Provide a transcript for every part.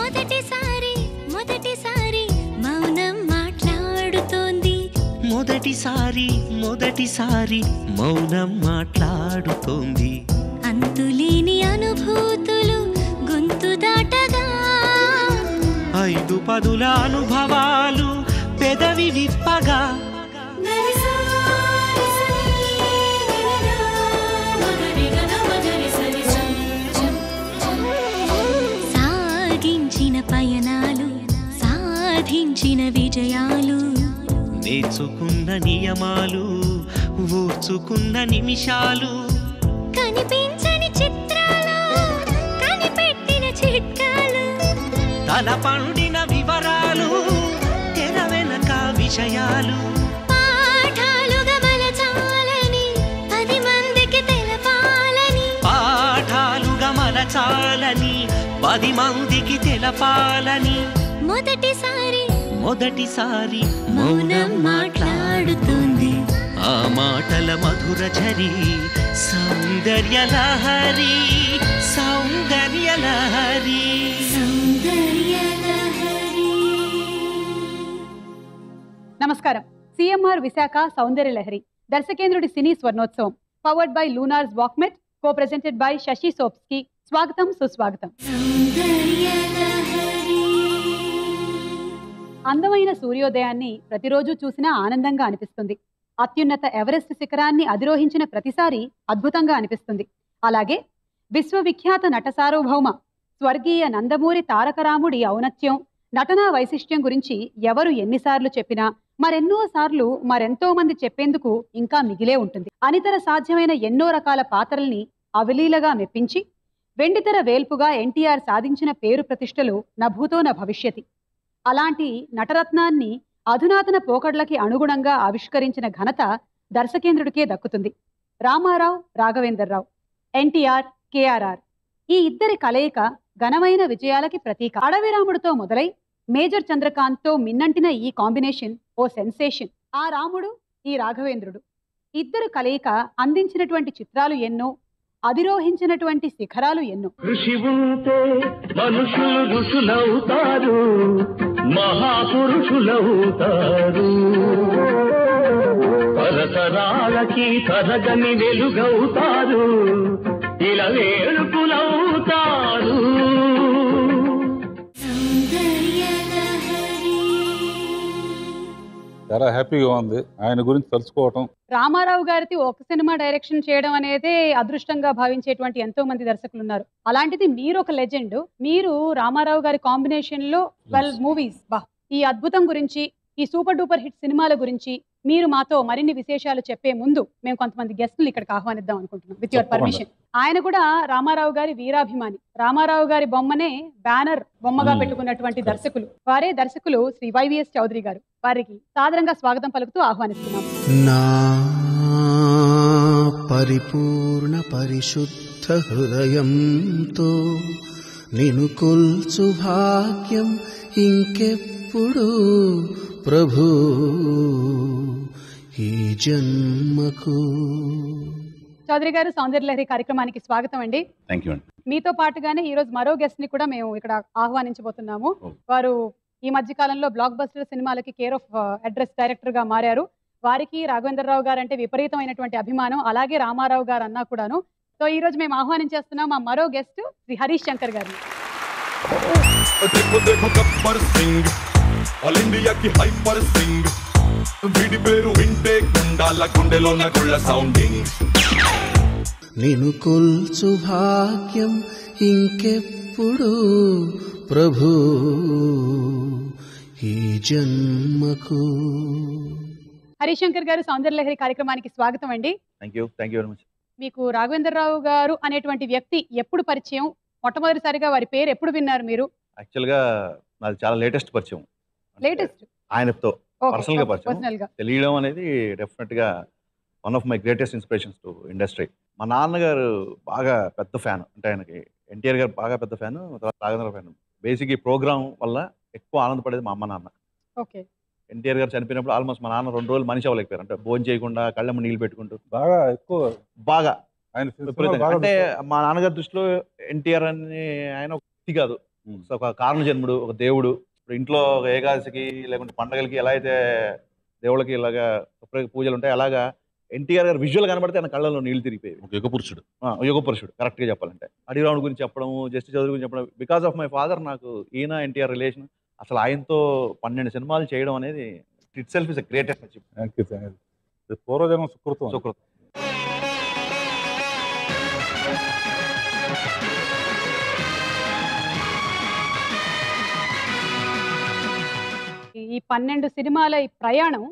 మొదటిసారి మొదటిసారి మౌనం మాట్లాడుతోంది. మొదటిసారి మౌనం మాట్లాడుతోంది. అంతులేని అనుభూతులు గొంతు దాటగా, 5 పదుల అనుభవాలు పెదవి విప్పగా, సాగించిన పయనాలు సాధించిన విజయాలు, నేర్చుకున్న నియమాలు ఊర్చుకున్న నిమిషాలు, కనిపించని చిత్రాలు కనిపెట్టిన చిట్కాలు, తల పండిన వివరాలు తెర వెనక విషయాలు, పాఠాలుగా మలచాలని 10 మందికి తెలపాలని, పాఠాలుగా మలచాలని 10 మందికి తెలపాలని. మొదటిసారి మౌనం మాట్లాడుతుంది. ఆ మాటల మధుర ఝరి సౌందర్యలహరి సౌందర్యలహరి. నమస్కారం. సిఎంఆర్ విశాఖ సౌందర్య లహరి దర్శకేంద్రుడి సినీ స్వర్ణోత్సవం పవర్డ్ బై లూనార్స్ వాక్మెట్, కో ప్రెజెంటెడ్ బై శశి సోప్స్కి. స్వాగతం సుస్వాగతం. అందమైన సూర్యోదయాన్ని ప్రతిరోజు చూసినా ఆనందంగా అనిపిస్తుంది. అత్యున్నత ఎవరెస్ట్ శిఖరాన్ని అధిరోహించిన ప్రతిసారి అద్భుతంగా అనిపిస్తుంది. అలాగే విశ్వవిఖ్యాత నట సార్వభౌమ స్వర్గీయ నందమూరి తారకరాముడి ఔన్నత్యం, నటనా వైశిష్ట్యం గురించి ఎవరు ఎన్నిసార్లు చెప్పినా మరెన్నోసార్లు మరెంతో మంది చెప్పేందుకు ఇంకా మిగిలే ఉంటుంది. అనితర సాధ్యమైన ఎన్నో రకాల పాత్రల్ని అవలీలగా మెప్పించి వెండితెర వేల్పుగా ఎన్టీఆర్ సాధించిన పేరు ప్రతిష్టలు నభూతో న భవిష్యతి. అలాంటి నటరత్నాన్ని అధునాతన పోకడ్లకి అనుగుణంగా ఆవిష్కరించిన ఘనత దర్శకేంద్రుడికే దక్కుతుంది. రామారావు, రాఘవేంద్రరావు, ఎన్టీఆర్, కేఆర్ఆర్ ఈ ఇద్దరి కలయిక ఘనమైన విజయాలకి ప్రతీక. అడవిరాముడితో మొదలై మేజర్ చంద్రకాంత్తో మిన్నంటిన ఈ కాంబినేషన్ ఓ సెన్సేషన్. ఆ రాముడు, ఈ రాఘవేంద్రుడు ఇద్దరు కలయిక అందించినటువంటి చిత్రాలు ఎన్నో, అధిరోహించినటువంటి శిఖరాలు ఎన్నో. ఋషి ఉంటే మనుషులు ఋషులవుతారు, మహాపురుషులవుతారు, తరతరాలకి తరగని వెలుగవుతారు, ఇలా వేడుకులవుతారు. చాలా హ్యాపీగా ఉంది ఆయన గురించి తలుచుకోవటం. రామారావు గారిది ఒక సినిమా డైరెక్షన్ చేయడం అనేది అదృష్టంగా భావించేటువంటి ఎంతో మంది దర్శకులు ఉన్నారు. అలాంటిది మీరు ఒక లెజెండ్. మీరు రామారావు గారి కాంబినేషన్ లో 12 మూవీస్, ఈ అద్భుతం గురించి, ఈ సూపర్ డూపర్ హిట్ సినిమాల గురించి మీరు మాతో మరిన్ని విశేషాలు చెప్పే ముందు మేము కొంతమంది గెస్టులు ఇక్కడికి ఆహ్వానిద్దాం అనుకుంటున్నాం, విత్ యువర్ పర్మిషన్. ఆయన కూడా రామారావు గారి వీరాభిమాని. రామారావు గారి బొమ్మనే బ్యానర్ బొమ్మగా పెట్టుకున్నటువంటి దర్శకులు. వారే దర్శకులు శ్రీ వైవిఎస్ చౌదరి గారు. వారికి సాదరంగా స్వాగతం పలుకుతూ ఆహ్వానిస్తున్నాం. నా పరిపూర్ణ పరిశుద్ధ హృదయంతో నిన్ను కొల్చు భాగ్యం ఇంకెప్పుడు ప్రభు ఈ జన్మకు. చౌదరి గారు, సౌందర్య లహరి కార్యక్రమానికి స్వాగతం అండి. థ్యాంక్ యూ అండి. మీతో పాటుగానే ఈ రోజు మరో గెస్ట్ ని కూడా మేము ఇక్కడ ఆహ్వానించబోతున్నాము. వారు ఈ మధ్య కాలంలో బ్లాక్ బస్టర్ సినిమాలకి కేర్ ఆఫ్ అడ్రస్ డైరెక్టర్ గా మారారు. వారికి రాఘవేంద్రరావు గారు అంటే విపరీతమైనటువంటి అభిమానం, అలాగే రామారావు గారు అన్నా కూడాను. సో ఈ రోజు మేము ఆహ్వానించేస్తున్నాం మా మరో గెస్ట్ శ్రీ హరీష్ శంకర్ గారిని. నిన్ను కొల్చు భాగ్యం ఇంకెప్పుడు ప్రభు ఈ జన్మకు. హరీష్ శంకర్ గారు, సౌందర్య లహరి కార్యక్రమానికి స్వాగతం అండి. Thank you very much. మీకు రాఘవేంద్రరావు గారు అనేటువంటి వ్యక్తి ఎప్పుడు పరిచయం? మొట్టమొదటిసారిగా వారి పేరు ఎప్పుడు విన్నారు మీరు? యాక్చువల్గా నాది చాలా లేటెస్ట్ పరిచయం. లేటెస్ట్ ఆయనతో పర్సనల్ గా పరిచయం పర్సనల్ గా తెలియడం అనేది డెఫినెట్ గా one of my greatest inspirations to industry. మా నాన్నగారు బాగా పెద్ద ఫ్యాన్, అంటే ఆయనకి ఎన్టీఆర్ గారు బాగా పెద్ద ఫ్యాన్, తర్వాత రాఘవేంద్ర ఫ్యాన్. బేసిక్ ఈ ప్రోగ్రామ్ వల్ల ఎక్కువ ఆనందపడేది మా అమ్మ నాన్న. ఓకే. ఎన్టీఆర్ గారు చనిపోయినప్పుడు ఆల్మోస్ట్ మా నాన్న 2 రోజులు మనిషి అవ్వలేకపోయారు, అంటే భోజనం చేయకుండా కళ్ళమ్మ నీళ్ళు పెట్టుకుంటూ బాగా ఎక్కువ బాగా ఆయన విపరీతంగా. అంటే మా నాన్నగారి దృష్టిలో ఎన్టీఆర్ అని ఆయన ఒక వ్యక్తి కాదు, సో ఒక కారణ జన్ముడు, ఒక దేవుడు. ఇప్పుడు ఇంట్లో ఒక ఏకాదశికి లేకుంటే పండగలకి ఎలా అయితే దేవుళ్ళకి ఇలాగా పూజలు ఉంటాయి, అలాగా ఎన్టీఆర్ గారు విజువల్ కనబడితే ఆయన కళ్ళలో నీళ్లు తిరిగిపోయాయి. ఒక యుగ పురుషుడు. యుగ పురుషుడు కరెక్ట్గా చెప్పాలంటే. అడిరావుడు గురించి చెప్పడము, జస్టిస్ చౌదరి గురించి చెప్పడం, బికాస్ ఆఫ్ మై ఫాదర్ నాకు ఈయన ఎన్టీఆర్ రిలేషన్, అసలు ఆయనతో 12 సినిమాలు చేయడం అనేది it self is a greatest achievement. Thank you. పూర్వజన్మ సుకృతం. సుకృతం. ఈ 12 సినిమాల ఈ ప్రయాణం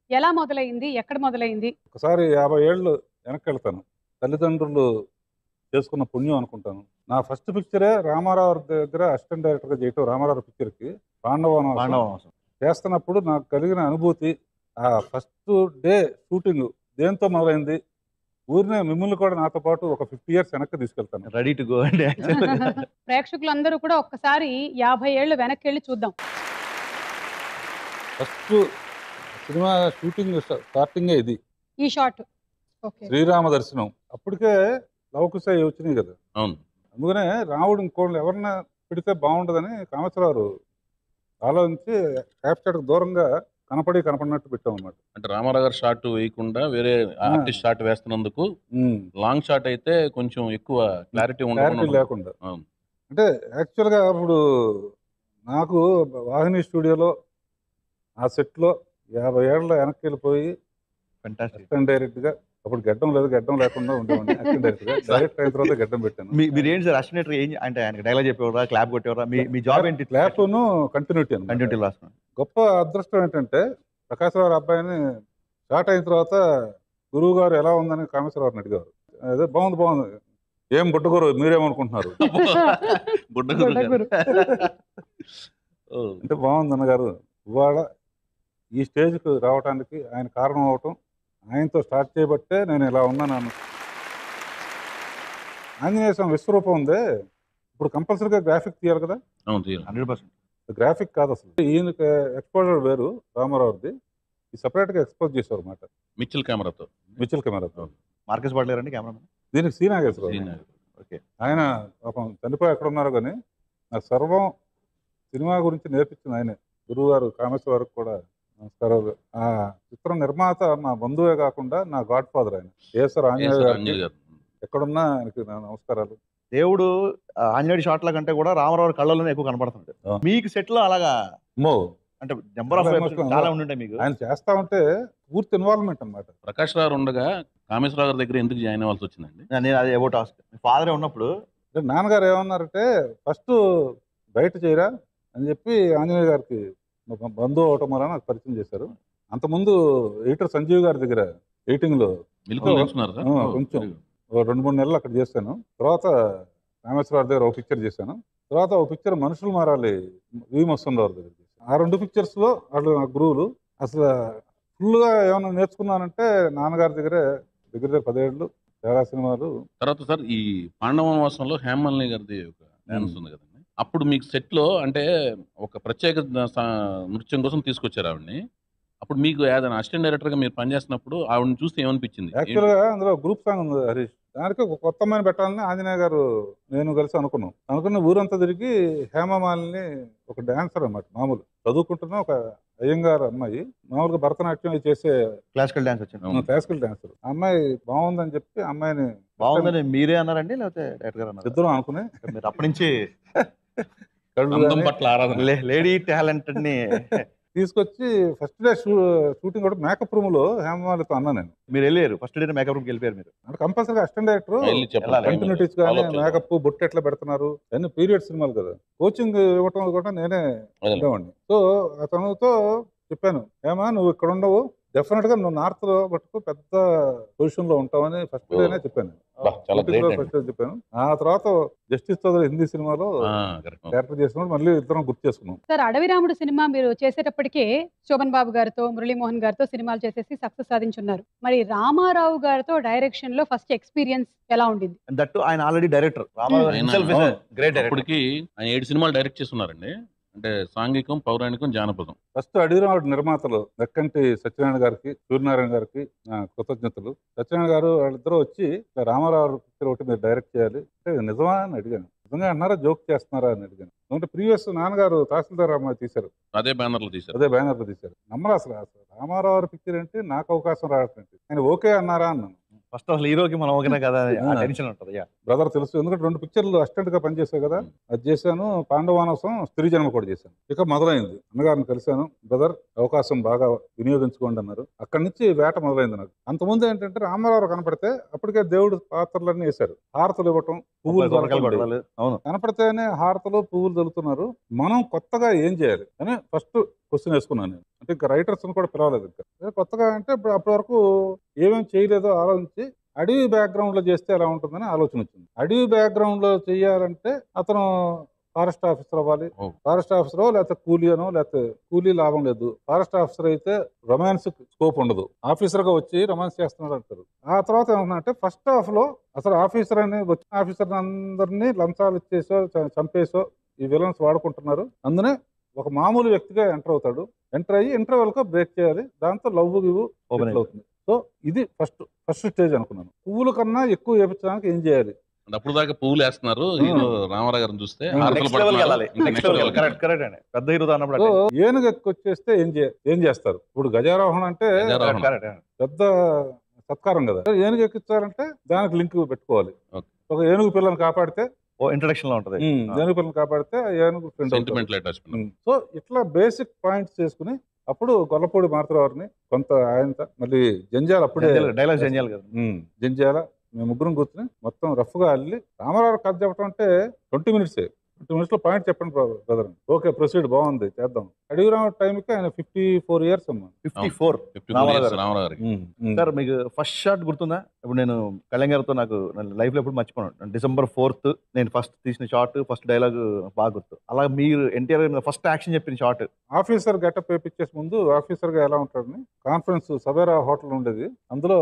ఎలా మొదలైంది, ఎక్కడ మొదలైంది? ఒకసారి 50 ఏళ్ళు వెనక్కి వెళ్తాను. తల్లిదండ్రులు చేసుకున్న పుణ్యం అనుకుంటాను. నా ఫస్ట్ పిక్చరే రామారావు దగ్గర అసిస్టెంట్ డైరెక్టర్గా చేయటం. రామారావు పిక్చర్కి పాండవనవాసం చేస్తున్నప్పుడు నాకు కలిగిన అనుభూతి, ఆ ఫస్ట్ డే షూటింగ్ దేంతో మొదలైంది, ఊరినే మిమ్మల్ని కూడా నాతో పాటు ఒక 50 years వెనక్కి తీసుకెళ్తాను. రెడీ టు గో అండి. ప్రేక్షకులందరూ కూడా ఒక్కసారి 50 ఏళ్ళు వెనక్కి వెళ్ళి చూద్దాం. ఫస్ట్ సినిమా షూటింగ్ స్టార్టింగే ఇది. ఈ షాట్ శ్రీరామ దర్శనం. అప్పటికే లవకుశ వచ్చినాయి కదా. అవును. అందుకనే రాముడు ఇంకోళ్ళు ఎవరన్నా పెడితే బాగుంటుందని కామేశ్వరరావు ఆలోచించి క్యాప్చర్కి దూరంగా కనపడినట్టు పెట్టాం అన్నమాట. అంటే రామారావు గారు షాట్ వేయకుండా వేరే ఆర్టిస్ట్ షాట్ వేస్తున్నందుకు లాంగ్ షాట్ అయితే కొంచెం ఎక్కువ క్లారిటీ లేకుండా. అంటే యాక్చువల్గా అప్పుడు నాకు వాహిని స్టూడియోలో ఆ సెట్లో 50 ఏళ్ళ వెనక్కి వెళ్ళిపోయి అసిస్టెంట్ డైరెక్ట్గా, అప్పుడు గడ్డం లేదు, గడ్డం లేకుండా ఉండేవాడిని. అసిస్టెంట్ డైరెక్ట్గా డైరెక్ట్ అయిన తర్వాత గడ్డం పెట్టాను. మీరు ఏంటి సార్ అసిస్టెంట్ ఏం అంటే ఆయనకి డైలాగ్ చెప్పేవారా, క్లాప్ కొట్టేవారా? మీ జాబ్ ఏంటి? క్లాప్ను కంటిన్యూటీ రాస్తున్నాను. గొప్ప అదృష్టం ఏంటంటే ప్రకాశ్రావు అబ్బాయిని షార్ట్ అయిన తర్వాత గురువు గారు ఎలా ఉందని కామేశ్వరరావుని అడిగారు. అదే బాగుంది. ఏం బుడ్డగురు మీరేమనుకుంటున్నారు అంటే బాగుంది అన్నగారు. ఇవాళ ఈ స్టేజ్కి రావడానికి ఆయన కారణం అవటం, ఆయనతో స్టార్ట్ చేయబట్టే నేను ఇలా ఉన్నాను. ఆంజనేయ స్వామి విశ్వరూపం ఉందే, ఇప్పుడు కంపల్సరీగా గ్రాఫిక్ తీయాలి కదా. 100%. గ్రాఫిక్ కాదు అసలు. ఈయనకి ఎక్స్పోజర్ వేరు, రామారావుది ఈ సపరేట్గా ఎక్స్పోజ్ చేశారు అన్నమాట. మిచిల్ కెమెరాతో. మార్కెస్ పడలేరండి కెమెరామెన్. దీనికి సి నాగేశ్వరరావు. ఓకే. ఆయన పాపం చనిపోయి ఎక్కడ ఉన్నారో కానీ నాకు సర్వం సినిమా గురించి నేర్పించింది ఆయనే. గురువు గారు కామేశ్వర కూడా నమస్కారాలు. ఆ చిత్రం నిర్మాత మా బంధువే కాకుండా నా గాడ్ ఫాదర్ ఆయన. ఏసర్ ఆంజనేయ గారు ఎక్కడున్నా ఆయనకి నా నమస్కారాలు. దేవుడు ఆంజనేయుడి షాట్ల కంటే కూడా రామారావు కళ్ళలోనే ఎక్కువ కనపడుతుంది. మీకు సెట్ లో అలాగా అంటే నెంబర్ ఆఫ్ చాలా ఉండుంటాయి మీకు. ఆయన చేస్తా ఉంటే పూర్తి ఇన్వాల్వ్మెంట్ అన్నమాట. ప్రకాష్ రావు ఉండగా కామేశ్వరరావు గారి దగ్గర ఎందుకు జాయిన్ అవ్వాల్సి వచ్చిందండి? నేను అది అబౌట్ టాస్క్. ఫాదరే ఉన్నప్పుడు నాన్నగారు ఏమన్నారంటే ఫస్ట్ బయట చేయరా అని చెప్పి ఆంజనేయ గారికి బంధువు అవటం వల్ల నాకు పరిచయం చేశారు. అంతకుముందు ఎడిటర్ సంజీవ్ గారి దగ్గర ఎడిటింగ్లో కొంచెం 2-3 నెలలు అక్కడ చేశాను. తర్వాత రామేశ్వరరావు దగ్గర ఒక పిక్చర్ చేశాను. తర్వాత ఒక పిక్చర్ మనుషులు మారాలి వి మస్తుండవారి దగ్గర చేశాను. ఆ 2 పిక్చర్స్లో వాళ్ళు నా గురువులు. అసలు ఫుల్గా ఏమైనా నేర్చుకున్నానంటే నాన్నగారి దగ్గర 10 ఏళ్ళు చాలా సినిమాలు. తర్వాత సార్ ఈ పాండవనవాసంలో హేమల్ని గారిది ఒక డాన్స్ ఉంది కదండి, అప్పుడు మీకు సెట్లో అంటే ఒక ప్రత్యేక నృత్యం కోసం తీసుకొచ్చారు ఆవిడని. అప్పుడు మీకు ఏదైనా అసిస్టెంట్ డైరెక్టర్గా మీరు పనిచేస్తున్నప్పుడు ఆవిడని చూస్తే ఏమనిపించింది? యాక్చువల్గా అందులో గ్రూప్ సాంగ్ ఉంది హరీష్, దానికి ఒక కొత్త అమ్మాయిని పెట్టాలని ఆంజనేయ గారు నేను కలిసి అనుకున్న ఊరంతా తిరిగి హేమమాలిని ఒక డాన్సర్ అన్నమాట. మామూలు చదువుకుంటున్న ఒక అయ్యంగారు అమ్మాయి, మామూలుగా భరతనాట్యం చేసే క్లాసికల్ డాన్స్ వచ్చింది. క్లాసికల్ డాన్సర్ అమ్మాయి బాగుందని చెప్పి అమ్మాయిని. బాగుందని మీరే అన్నారండి లేకపోతే డైరెక్టర్ గారు అన్నారు? ఇద్దరం అనుకునే మీరు అప్పటి నుంచి లేడీ టాలెంట్ ని తీసుకొచ్చి ఫస్ట్ డే షూటింగ్ కూడా మేకప్ రూమ్ లో హేమమాలితో అన్నా నేను. మీరు వెళ్ళారు ఫస్ట్ డే మేకప్ రూమ్కి వెళ్ళిపోయారు మీరు? అంటే కంపల్సరీ అసిస్టెంట్ డైరెక్టర్ కంటిన్యూటీస్ కానీ మేకప్ బొట్టు ఎట్లా పెడుతున్నారు అన్ని పీరియడ్ సినిమాలు కదా, కోచింగ్ ఇవ్వటం కూడా నేనే ఉండేవాడిని. సో అతనితో చెప్పాను, ఏమా నువ్వు ఇక్కడ ఉండవు, డెఫినెట్ గా నువ్వు నార్త్ లో పట్టుకు పెద్ద పొజిషన్ లో ఉంటావని ఫస్ట్ డేనే చెప్పాను. చెప్పాను. ఆ తర్వాత జస్టిస్ చౌదరి హిందీ సినిమాలో క్యారెక్టర్ చేసినప్పుడు మళ్ళీ ఇద్దరం గుర్తు చేసుకున్నాం. సార్ అడవి రాముడు సినిమా మీరు చేసేటప్పటికే శోభన్ బాబు గారితో మురళీమోహన్ గారితో సినిమాలు చేసేసి సక్సెస్ సాధించున్నారు. మరి రామారావు గారితో డైరెక్షన్ లో ఫస్ట్ ఎక్స్పీరియన్స్ ఎలా ఉండింది? దట్టు ఆయన ఆల్రెడీ డైరెక్టర్. అప్పటికి ఆయన 7 సినిమాలు డైరెక్ట్ చేస్తున్నారండి. అంటే సాంఘికం, పౌరాణికం, జానపదం. ఫస్ట్ అడిగిరాముడు నిర్మాతలు దక్కంటి సత్యనారాయణ గారికి, సూర్యనారాయణ గారికి కృతజ్ఞతలు. సత్యనారాయణ గారు వాళ్ళిద్దరూ వచ్చి రామారావు పిక్చర్ ఒకటి మీరు డైరెక్ట్ చేయాలి అంటే నిజమా అని అడిగాను. నిజంగా అన్నారా జోక్ చేస్తున్నారా అని అడిగాను. అంటే ప్రీవియస్ నాన్నగారు తహసీల్దార్ అమ్మాయి తీశారు, అదే బ్యానర్లు తీశారు. అదే బ్యానర్లో తీశారు. నమ్మరు అసలు రామారావు గారి పిక్చర్ అంటే నాకు అవకాశం రావట్లేదు. ఆయన ఓకే అన్నారా అన్నాను. ఫస్ట్ అసలు హీరోకి మనం ఓకేనా కదా టెన్షన్ ఉంటుంది. బ్రదర్ తెలుసు, ఎందుకంటే 2 పిక్చర్లు అసిస్టెంట్ గా పనిచేసావు కదా. అది చేశాను, పాండవానసం, స్త్రీ జన్మ కూడా చేశాను. ఇక మొదలైంది. అన్నగారిని కలిశాను, బ్రదర్ అవకాశం బాగా వినియోగించుకోండి అన్నారు. అక్కడి నుంచి వేట మొదలైంది నాకు. అంతకుముందు ఏంటంటే రామారావు కనపడితే అప్పటికే దేవుడు పాత్రలన్నీ వేశారు. హారతలు ఇవ్వటం, పువ్వులు కనపడితేనే హారతలు పువ్వులు చల్లుతున్నారు. మనం కొత్తగా ఏం చేయాలి అని ఫస్ట్ క్వశ్చన్ వేసుకున్నాను నేను. అంటే ఇంకా రైటర్స్ కూడా పిలవలేదు. ఇంకా కొత్తగా అంటే అప్పటి వరకు ఏమేమి చేయలేదో ఆలోచించి అడవి బ్యాక్గ్రౌండ్ లో చేస్తే ఎలా ఉంటుందని ఆలోచన వచ్చింది. అడవి బ్యాక్గ్రౌండ్ లో చేయాలంటే అతను ఫారెస్ట్ ఆఫీసర్ అవ్వాలి. ఫారెస్ట్ ఆఫీసర్ లేకపోతే కూలీనో, లేకపోతే కూలీ లాభం లేదు. ఫారెస్ట్ ఆఫీసర్ అయితే రొమాన్స్ స్కోప్ ఉండదు. ఆఫీసర్ గా వచ్చి రొమాన్స్ చేస్తున్నాడు అంటారు. ఆ తర్వాత ఏమన్నా ఫస్ట్ హాఫ్ లో అసలు ఆఫీసర్ అని వచ్చిన ఆఫీసర్ అందరినీ లంచాలు ఇచ్చేసో చంపేసో ఈ విలన్స్ వాడుకుంటున్నారు. అందునే ఒక మామూలు వ్యక్తిగా ఎంటర్ అవుతాడు. ఎంటర్ అయ్యి ఇంటర్వెల్ కు బ్రేక్ చేయాలి. దాంతో లవ్ గివ్ ఓపెన్ అవుతుంది. సో ఇది ఫస్ట్ స్టేజ్ అనుకున్నాను. పువ్వుల కన్నా ఎక్కువ వేపించడానికి ఏం చేయాలి? అప్పుడు దాకా పువ్వులు వేస్తున్నారు. రామారావు గారిని చూస్తే పెద్ద హీరో అన్నప్పుడు ఏనుగు వచ్చేస్తే ఏం చేస్తారు? ఇప్పుడు గజారోహణ అంటే పెద్ద సత్కారం కదా. ఏనుగు ఎక్కించాలంటే దానికి లింక్ పెట్టుకోవాలి. ఒక ఏనుగు పిల్లని కాపాడితే ఇంట్రడక్షన్ లో ఉంటది. ఏనుగు పిల్లని కాపాడితే ఏనుగు ఫ్రెండ్. సో ఇట్లా బేసిక్ పాయింట్స్ చేసుకుని అప్పుడు గొల్లపూడి మారుతరావుని కొంత ఆయన మళ్ళీ జంజాల అప్పుడే డైలాగ్ జంజాల మేము ముగ్గురం కూర్చుని మొత్తం రఫ్ గా అల్లి రామారావు కథ చెప్పడం అంటే 20 minutes 20 minutes లో పాయింట్ చెప్పండి బ్రదర్. ఓకే ప్రొసీడ్ బాగుంది చేద్దాం. అడిగి రామ టైంకి ఆయన 54 years అమ్మా. 54 సార్. మీకు ఫస్ట్ షాట్ గుర్తుందా? ఇప్పుడు నేను కళ్యాణ్ గారితో నాకు లైఫ్ లో ఎప్పుడు మర్చిపోయాను. December 4th నేను ఫస్ట్ తీసిన షాట్, ఫస్ట్ డైలాగ్ బాగా గుర్తు. అలా మీరు ఎన్టీఆర్ ఫస్ట్ యాక్షన్ చెప్పిన షాట్ ఆఫీసర్ గెటప్ వేపించేసి ముందు ఆఫీసర్ గా ఎలా ఉంటాడని కాన్ఫరెన్స్ సవేరా హోటల్ ఉండేది, అందులో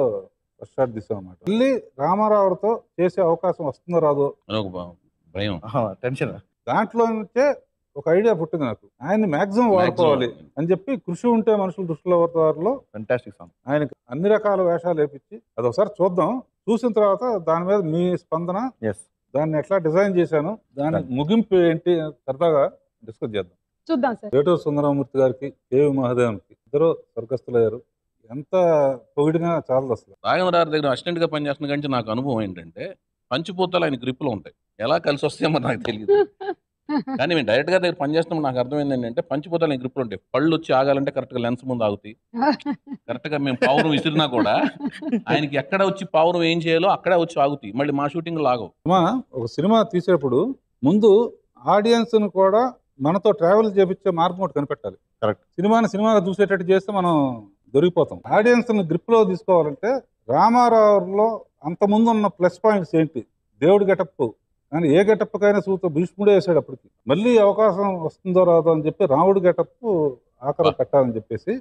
ఫస్ట్ షాట్ తీసాం అన్నమాట. మళ్ళీ రామారావుతో చేసే అవకాశం వస్తుందో రాదో భయం, టెన్షన్. దాంట్లో నుంచే ఒక ఐడియా పుట్టింది నాకు. ఆయన్ని మాక్సిమం వాడుకోవాలి అని చెప్పి కృషి ఉంటే మనుషులు దృష్టిలో వారిలో ఫెంటాస్టిక్ సాంగ్. ఆయనకి అన్ని రకాల వేషాలు వేపించి అది ఒకసారి చూద్దాం. చూసిన తర్వాత దాని మీద మీ స్పందన, దాన్ని ఎట్లా డిజైన్ చేశాను, దాని ముగింపు ఏంటి సరదాగా డిస్కస్ చేద్దాం. చూద్దాం సార్. ఏటూరు సుందరమూర్తి గారికి, కేవి మహాదేవన్కి ఇద్దరు స్వర్గస్థులయ్యారు. ఎంత పొగిడినా చాలదు అసలు. రాఘవేంద్ర గారి దగ్గర అసిస్టెంట్ గా పనిచేస్తున్న కానీ నాకు అనుభవం ఏంటంటే పంచిపోతాలు ఆయన గ్రిప్లో ఉంటాయి. ఎలా కలిసి వస్తాయో నాకు తెలియదు. కానీ మేము డైరెక్ట్ గా దగ్గర పనిచేస్తున్నప్పుడు నాకు అర్థమైంది ఏంటంటే పంచిపోతాలు ఆయన గ్రిప్లో ఉంటాయి. పళ్ళు వచ్చి ఆగాలంటే కరెక్ట్ గా లెన్స్ ముందు ఆగుతాయి. కరెక్ట్ గా మేము పావురం విసిరినా కూడా ఆయనకి ఎక్కడ వచ్చి పావురం ఏం చేయాలో అక్కడే వచ్చి ఆగుతాయి. మళ్ళీ మా షూటింగ్ లాగవు. ఒక సినిమా తీసేటప్పుడు ముందు ఆడియన్స్ ను కూడా మనతో ట్రావెల్ చేపించే మార్గం ఒకటి కనిపెట్టాలి. కరెక్ట్. సినిమాగా చూసేటట్టు చేస్తే మనం దొరికిపోతాం. ఆడియన్స్ ని గ్రిప్ లో తీసుకోవాలంటే రామారావులో అంత ముందు ఉన్న ప్లస్ పాయింట్స్ ఏంటి? దేవుడి గెటప్ కానీ ఏ గెటప్ కైనా సూతో భీష్ముడే వేసాడు. అప్పటికి మళ్ళీ అవకాశం వస్తుందో రాదో అని చెప్పి రాముడి గెటప్ ఆఖరి పెట్టాలని చెప్పేసి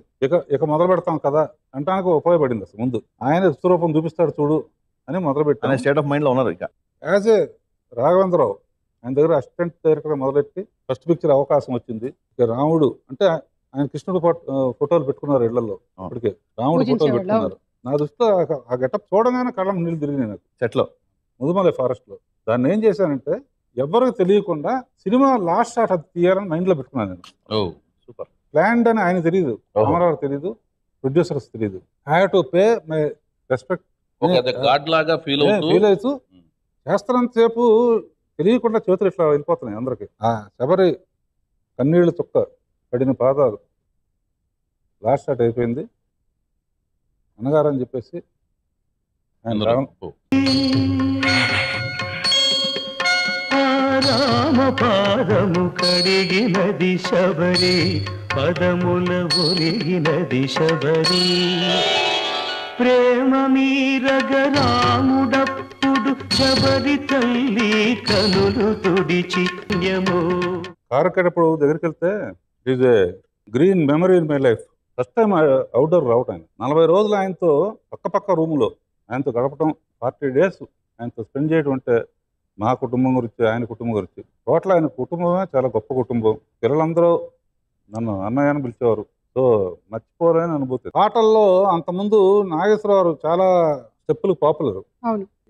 ఇక మొదలు పెడతాం కదా అంటానికి ఉపయోగపడింది. అసలు ముందు ఆయన విశ్వరూపం చూపిస్తాడు చూడు అని మొదలు పెట్టాను. స్టేట్ ఆఫ్ మైండ్ లో ఉన్నారు. ఇక యాజ్ ఏ రాఘవేంద్రరావు ఆయన దగ్గర అసిస్టెంట్ డైరెక్టర్ మొదలెట్టి ఫస్ట్ పిక్చర్ అవకాశం వచ్చింది. ఇక రాముడు అంటే ఆయన కృష్ణుడు ఫోటోలు పెట్టుకున్నారు ఇళ్లలో. అప్పటికే రాముడు ఫోటోలు పెట్టుకున్నారు. నా దృష్టిలో ఆ గెటప్ చూడగానే కళ్ళం నీళ్ళు తిరిగినాయి నాకు. సెట్ లో ముదుమలై ఫారెస్ట్ లో దాన్ని ఏం చేశానంటే ఎవరికి తెలియకుండా సినిమా లాస్ట్ షాట్ అది తీయాలని మైండ్ లో పెట్టుకున్నాను నేను. సూపర్ ప్లాన్డ్ అని ఆయన తెలియదు, రామారావు తెలియదు, ప్రొడ్యూసర్స్ తెలియదు. I have to pay my respect. Feel అవుతూ చేస్తున్నంతసేపు తెలియకుండా చేతులు ఇట్లా వెళ్ళిపోతున్నాయి అందరికి. ఆ శబరి కన్నీళ్లు చుక్క పడిన పాదాలు లాస్ట్ షాట్ అయిపోయింది. అన్నగారు అని చెప్పేసి రామ పాదము కడిగినది శబరి, పదముల ఒరిగినది శబరి, ప్రేమ మీరగ రాముడప్పుడు శబరి తల్లి కనులు తుడిచి. కారకడప్పుడు దగ్గరికి వెళ్తే is a green memory in my life. First time outdoor రావటం. 40 రోజులు ఆయనతో పక్క రూములో ఆయనతో గడపటం, 40 days ఆయనతో స్పెండ్ చేయడం అంటే మా కుటుంబం గురించి, ఆయన కుటుంబం గురించి. టోటల్ ఆయన కుటుంబమే చాలా గొప్ప కుటుంబం. పిల్లలందరూ నన్ను అన్నయ్య అని పిలిచేవారు. సో మర్చిపోలేని అనుభూతి. పాటల్లో అంతకుముందు నాగేశ్వరరావు చాలా స్టెప్పులు పాపులర్.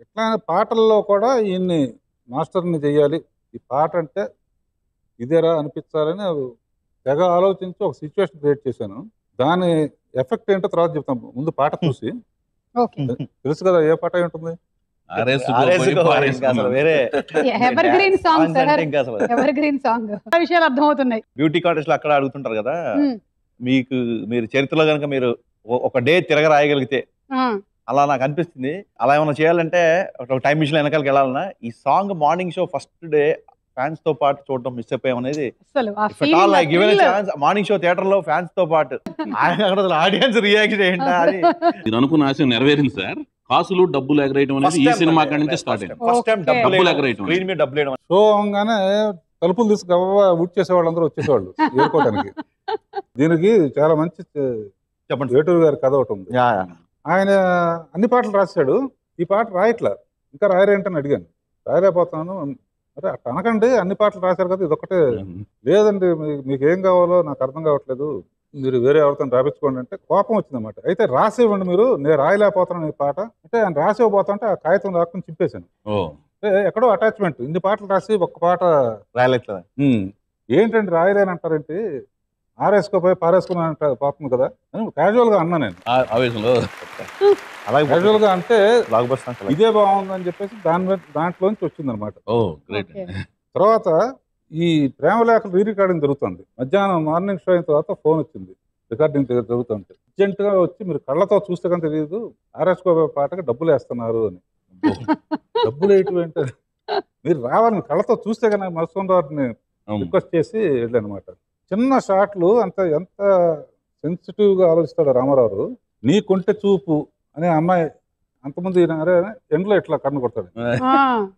ఎట్లా పాటల్లో కూడా ఈయన్ని మాస్టర్ని చెయ్యాలి, ఈ పాట అంటే ఇదేరా అనిపించాలని తెగ ఆలోచించి ఒక సిచ్యువేషన్ క్రియేట్ చేశాను. దాని ఎఫెక్ట్ ఏంటో తర్వాత చెప్తాను, ముందు పాట చూసి. ఓకే. తెలుసు కదా ఏ పాట అయి ఉంటుంది. Ever green song sir, ever green song. విషయాలు అర్థమవుతున్నాయి. బ్యూటీ కాంటెస్ట్ లో అక్కడ అడుగుతుంటారు కదా, మీరు చరిత్రలో కనుక మీరు ఒక డే తిరగ రాయగలిగితే అలా నాకు అనిపిస్తుంది. అలా ఏమైనా చేయాలంటే ఒక టైం మిషన్ వెనకాలకి వెళ్ళాలన్నా ఈ song morning show first day fans తో పాటు చూడటం మిస్ అయిపోయాం అనేది. మార్నింగ్ షో థియేటర్ లో ఫ్యాన్స్ తో పాటు ఆడియన్స్ రియాక్షన్ ఏంటా అని మీరు అనుకున్న ఆశ నెరవేరింది సార్. కాసులు డబ్బులు ఎగరేయడం అనేది ఈ సినిమా కాడి నుంచి స్టార్ట్ అయింది. ఫస్ట్ టైం డబ్బులు ఎగరేయడం, స్క్రీన్ మీద డబ్బులు వేయడం. షో అవగానే తలుపులు తీసుకు వుడ్ చేసేవాళ్ళు అందరూ వచ్చేసేవాళ్ళు ఏరుకోవడానికి. దీనికి చాలా మంచి చెప్పండి వేటూరు గారి కథ ఒకటి ఉంది. ఆయన అన్ని పాటలు రాశాడు, ఈ పాట రాయట్లా, ఇంకా రాయరేంటని అడిగాను. రాయలేకపోతున్నాను. అరే అట్లా అనకండి, అన్ని పాటలు రాశారు కదా, ఇదొకటే. లేదండి మీకు ఏం కావాలో నాకు అర్థం కావట్లేదు, మీరు వేరే ఎవరితో రాపించుకోండి అంటే కోపం వచ్చిందన్నమాట. అయితే రాసేవ్వండి మీరు, నేను రాయలేకపోతున్నాను ఈ పాట అంటే. ఆయన రాసేవపోతుంటే ఆ కాగితం రాకుండా చింపేశాను. ఎక్కడో అటాచ్మెంట్, ఇన్ని పాటలు రాసి ఒక్క పాట రాయలేదు. ఏంటండి రాయలేనంటారేంటి, ఆరేసుకోపోయి పారేసుకున్నా పోతుంది కదా అని క్యాజువల్ గా అన్నా నేను. క్యాజువల్ గా అంటే ఇదే బాగుందని చెప్పేసి దాంట్లోంచి వచ్చిందనమాట. తర్వాత ఈ ప్రేమలేఖలు రీరికార్డింగ్ జరుగుతుంది. మధ్యాహ్నం మార్నింగ్ షో అయిన తర్వాత ఫోన్ వచ్చింది, రికార్డింగ్ జరుగుతుంది. అర్జెంట్ గా వచ్చి మీరు కళ్ళతో చూస్తే కానీ తెలియదు, ఆర్ఎస్కోబే పాటకి డబ్బులు వేస్తున్నారు అని. డబ్బులు వేయటం ఏంటంటే మీరు రావాలి, మీరు కళ్ళతో చూస్తే కానీ మధుసూదన్ రావుని రిక్వెస్ట్ చేసి వెళ్ళానమాట. చిన్న షాట్లు అంత ఎంత సెన్సిటివ్ గా ఆలోచిస్తాడు రామారావు. నీ కొంటె చూపు అనే అమ్మాయి అంతమంది ఎండ్లో ఇట్లా కన్ను కొడతాడు.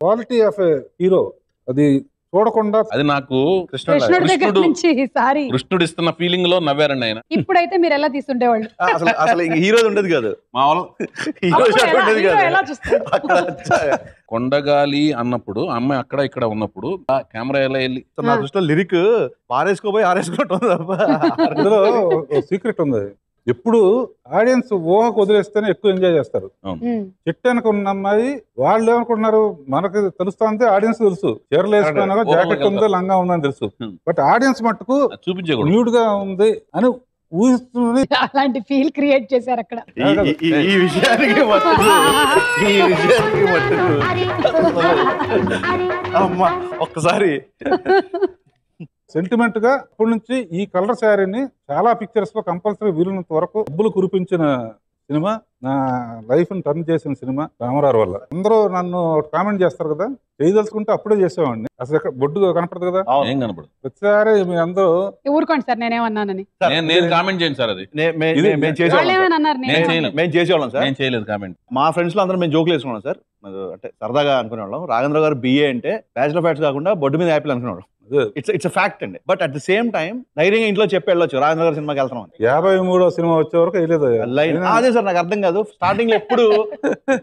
క్వాలిటీ ఆఫ్ ఏ హీరో అది చూడకుండా. అది నాకు కృష్ణుడు ఇస్తున్న ఫీలింగ్ లో నవ్వారండి ఆయన. ఇప్పుడైతే మీరు ఎలా తీసుండేవాళ్ళు? అసలు హీరో ఉండదు కాదు, మా కొండగాలి అన్నప్పుడు అమ్మాయి అక్కడ ఇక్కడ ఉన్నప్పుడు కెమెరా ఎలా వెళ్ళి నా దృష్టిలో లిరిక్ పారేసుకోపోయి ఆరేసుకోవటం తప్ప అందులో సీక్రెట్ ఉంది. ఎప్పుడు ఆడియన్స్ ఊహకు వదిలేస్తేనే ఎక్కువ ఎంజాయ్ చేస్తారు. చెట్టు వెనక ఉన్న అమ్మాయి వాళ్ళు ఏమనుకుంటున్నారు, మనకు తెలుస్తుంది, ఆడియన్స్ తెలుసు చీరలు వేసుకున్నా జాకెట్ ఉందో లంగా ఉందని తెలుసు, బట్ ఆడియన్స్ మట్టుకు చూపించకూడదు న్యూడ్ గా ఉంది అని ఊహిస్తుంది. అలాంటి ఫీల్ క్రియేట్ చేశారు అక్కడ. ఈ విషయానికి అమ్మా ఒక్కసారి సెంటిమెంట్ గా ఇప్పటి నుంచి ఈ కలర్ శారీని చాలా పిక్చర్స్ లో కంపల్సరీ వీలున్నంత వరకు డబ్బులు కురిపించిన సినిమా, నా లైఫ్ ని టర్న్ చేసిన సినిమా రామారావు వల్ల. అందరూ నన్ను కామెంట్ చేస్తారు కదా, చేయదలుచుకుంటే అప్పుడే చేసేవాడిని. అసలు ఎక్కడ బొడ్డు కనపడదు కదా, ఏం కనపడదు. ప్రతిసారి మీ అందరూ ఊరుకోండి సార్, నేనేమన్నానని నేను కామెంట్ చేయండి సార్. అది మేము చేసేవాళ్ళం సార్. నేను చేయలేదు కామెంట్. మా ఫ్రెండ్స్ లో అందరూ మేము జోకులు వేసుకున్నాం సార్, అంటే సరదాగా అనుకునేవాళ్ళం. రాఘవేంద్ర గారు బిఏ అంటే బ్యాచిలర్ ఫ్యాక్ట్స్ కాకుండా బొడ్డు మీద యాపిల్ అనుకునేవాళ్ళం. ఇట్స్ ఫ్యాక్ట్ అండి. But at the same time ధైర్యంగా ఇంట్లో చెప్పి వెళ్ళొచ్చు, రాఘవేంద్ర గారి సినిమాకి వెళ్తున్నాం. 53వ సినిమా వచ్చే వరకు వెళ్ళలేదు. అదే సార్ నాకు అర్థం కాదు, స్టార్టింగ్ లో ఎప్పుడు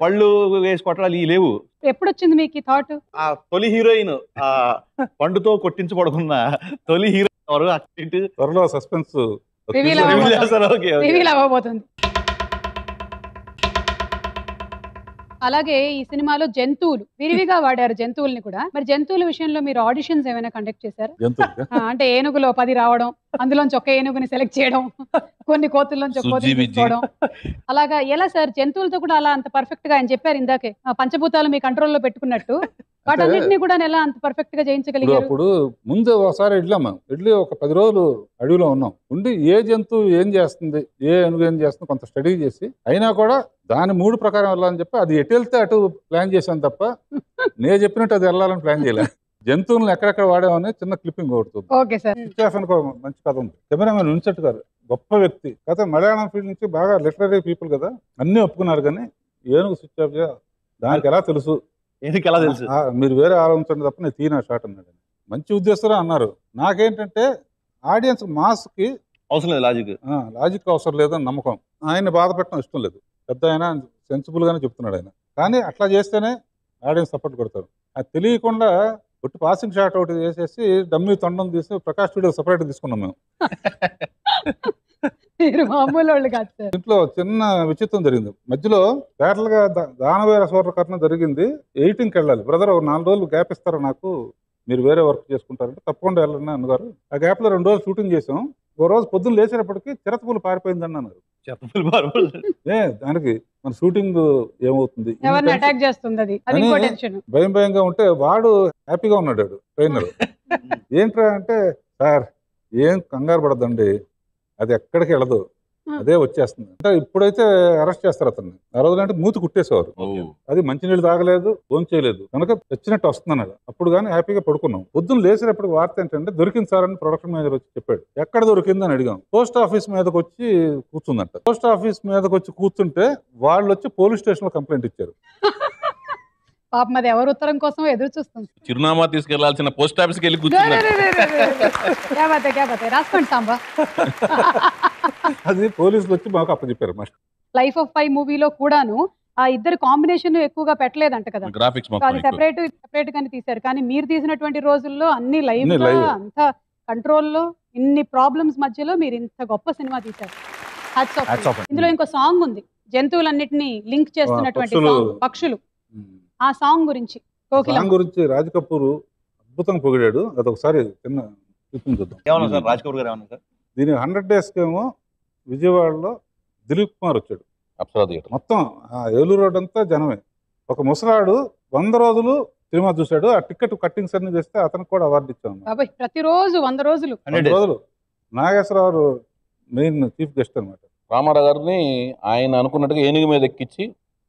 పళ్ళు వేసి కొట్టాలి లేవు. ఎప్పుడు వచ్చింది మీకు ఈ థాట్? ఆ తొలి హీరోయిన్ ఆ పండుతో కొట్టించబడుకున్న తొలి హీరోయిన్ త్వరలో సస్పెన్స్ రివీల్ అవ్వబోతుంది. అలాగే ఈ సినిమాలో జంతువులు విరివిగా వాడారు, జంతువుల్ని కూడా. మరి జంతువుల విషయంలో మీరు ఆడిషన్స్ ఏమైనా కండక్ట్ చేశారు? అంటే ఏనుగులో 10 రావడం, అందులోంచి ఒక్క ఏనుగుని సెలెక్ట్ చేయడం, కొన్ని కోతుల్లోంచి ఒక్క కోతులు తీసుకోవడం, అలాగా ఎలా సార్? జంతువులతో కూడా అలా అంత పర్ఫెక్ట్ గా ఆయన చెప్పారు ఇందాకే, పంచభూతాలు మీ కంట్రోల్లో పెట్టుకున్నట్టు వాటన్నిటిని కూడా ఎలా అంత పర్ఫెక్ట్ గా చేయించగలిగారు? అప్పుడు ముందు ఒకసారి వెళ్ళి ఒక 10 రోజులు అడవిలో ఉన్నాం. ఉండి ఏ జంతువు ఏం చేస్తుంది, ఏ ఏనుగు ఏం చేస్తుంది కొంత స్టడీ చేసి, అయినా కూడా దాని 3 ప్రకారం వెళ్ళాలని చెప్పి అది ఎటు వెళ్తే అటు ప్లాన్ చేశాను తప్ప నేను చెప్పినట్టు అది వెళ్ళాలని ప్లాన్ చేయలేదు. జంతువులను ఎక్కడెక్కడ వాడామని చిన్న క్లిప్పింగ్ కొడుతుంది. మంచి కథ ఉంది. కెమెరామెన్ విన్సెంట్ గారు గొప్ప వ్యక్తి. కథ మలయాళం ఫీల్డ్ నుంచి బాగా లిటరరీ పీపుల్ కదా, అన్ని ఒప్పుకున్నారు. కానీ ఏనుగు స్విచ్ ఆఫ్ దానికి ఎలా తెలుసు, మీరు వేరే ఆలోచించండి తప్ప నేను తీనా షాట్ అన్నాడు. మంచి ఉద్దేశంలో అన్నారు. నాకేంటంటే ఆడియన్స్ మాస్ కి అవసరం లేదు, లాజిక్ అవసరం లేదని నమ్మకం. ఆయన బాధ పెట్టడం ఇష్టం లేదు. పెద్ద ఆయన సెన్సిబుల్ గానే చెప్తున్నాడు ఆయన. కానీ అట్లా చేస్తేనే ఆడియన్స్ సపోర్ట్ కొడతారు. అది తెలియకుండా ఒట్టి పాసింగ్ షాట్ ఒకటి చేసేసి డమ్మీ తొండం తీసి ప్రకాష్ స్టూడియో సపరేట్ తీసుకున్నాం మేము. ఇంట్లో చిన్న విచిత్రం జరిగింది. మధ్యలో ప్యారల్ గా దానవీర సూర్యకర్ణ జరిగింది. ఎడిటింగ్కి వెళ్ళాలి. బ్రదర్ 4 రోజులు గ్యాప్ ఇస్తారా నాకు, మీరు వేరే వర్క్ చేసుకుంటారంటే తప్పకుండా వెళ్ళండి అన్నారు. ఆ గ్యాప్లో 2 రోజులు షూటింగ్ చేసాం. ఓ రోజు పొద్దున్న లేచేటప్పటికి చిరతపూలు పారిపోయిందని అన్నారు. దానికి మన షూటింగ్ ఏమవుతుంది ఎవరిని అటాక్ చేస్తుంది అది ఇంకో టెన్షన్. భయంగా ఉంటే వాడు హ్యాపీగా ఉన్నాడు ట్రైనర్. ఏంట్రా అంటే, సార్ ఏం కంగారు పడద్దండి, అది ఎక్కడికి వెళ్ళదు, అదే వచ్చేస్తుంది అంటే. ఇప్పుడైతే అరెస్ట్ చేస్తారు అతన్ని. ఆ రోజు అంటే మూతి కుట్టేసేవారు. అది మంచినీళ్ళు తాగలేదు, ఫోన్ చేయలేదు కనుక తెచ్చినట్టు వస్తున్నాడు. అప్పుడు కానీ హ్యాపీగా పడుకున్నాం. పొద్దున్న లేచినప్పుడు వార్త ఏంటంటే దొరికింది సార్ అని ప్రొడక్షన్ మేనేజర్ వచ్చి చెప్పాడు. ఎక్కడ దొరికింది అని అడిగాం. పోస్ట్ ఆఫీస్ మీదకి వచ్చి కూర్చుందంట. పోస్ట్ ఆఫీస్ మీదకి వచ్చి కూర్చుంటే వాళ్ళు వచ్చి పోలీస్ స్టేషన్ లో కంప్లైంట్ ఇచ్చారు. పాపం అది ఎవరు ఉత్తరం కోసం ఎదురు చూస్తుంది. చిరునామా తీసుకెళ్లాల్సిన పోస్ట్ ఆఫీస్కి వెళ్ళి కూర్చున్నారు. రాసుకోండి సాంబా. అది పోలీసులు వచ్చి మాకు అప్పచెప్పారు. లైఫ్ ఆఫ్ పై మూవీలో కూడాను ఆ ఇద్దరు కాంబినేషన్ ఎక్కువగా పెట్టలేదంట కదా, గ్రాఫిక్స్ సెపరేట్ గానే తీశారు. కానీ మీరు తీసినటువంటి రోజుల్లో అన్ని లైవ్ అంత కంట్రోల్లో, ఇన్ని ప్రాబ్లమ్స్ మధ్యలో మీరు ఇంత గొప్ప సినిమా తీశారు. ఇందులో ఇంకో సాంగ్ ఉంది, జంతువులన్నిటిని లింక్ చేస్తున్నటువంటి సాంగ్, పక్షులు. ఆ సాంగ్ గురించి గురించి రాజ్ కపూర్ అద్భుతంగా పొగిడాడు. అదొకసారి చిన్న చూద్దాం. రాజ్ కపూర్ గారు ఏమన్నా సార్, దీని 100 days కేమో విజయవాడలో దిలీప్ కుమార్ వచ్చాడు. మొత్తం ఏలూరు రోడ్ అంతా జనమే. ఒక ముసలాడు 100 రోజులు సినిమా చూశాడు. ఆ టికెట్ కట్టింగ్స్ అన్ని చేస్తే అతనికి కూడా అవార్డు ఇచ్చాము. ప్రతిరోజు 100 రోజులు. నాగేశ్వరరావు మెయిన్ చీఫ్ గెస్ట్ అనమాట. రామారావు గారిని ఆయన అనుకున్నట్టుగా ఏనుగు మీద ఎక్కించి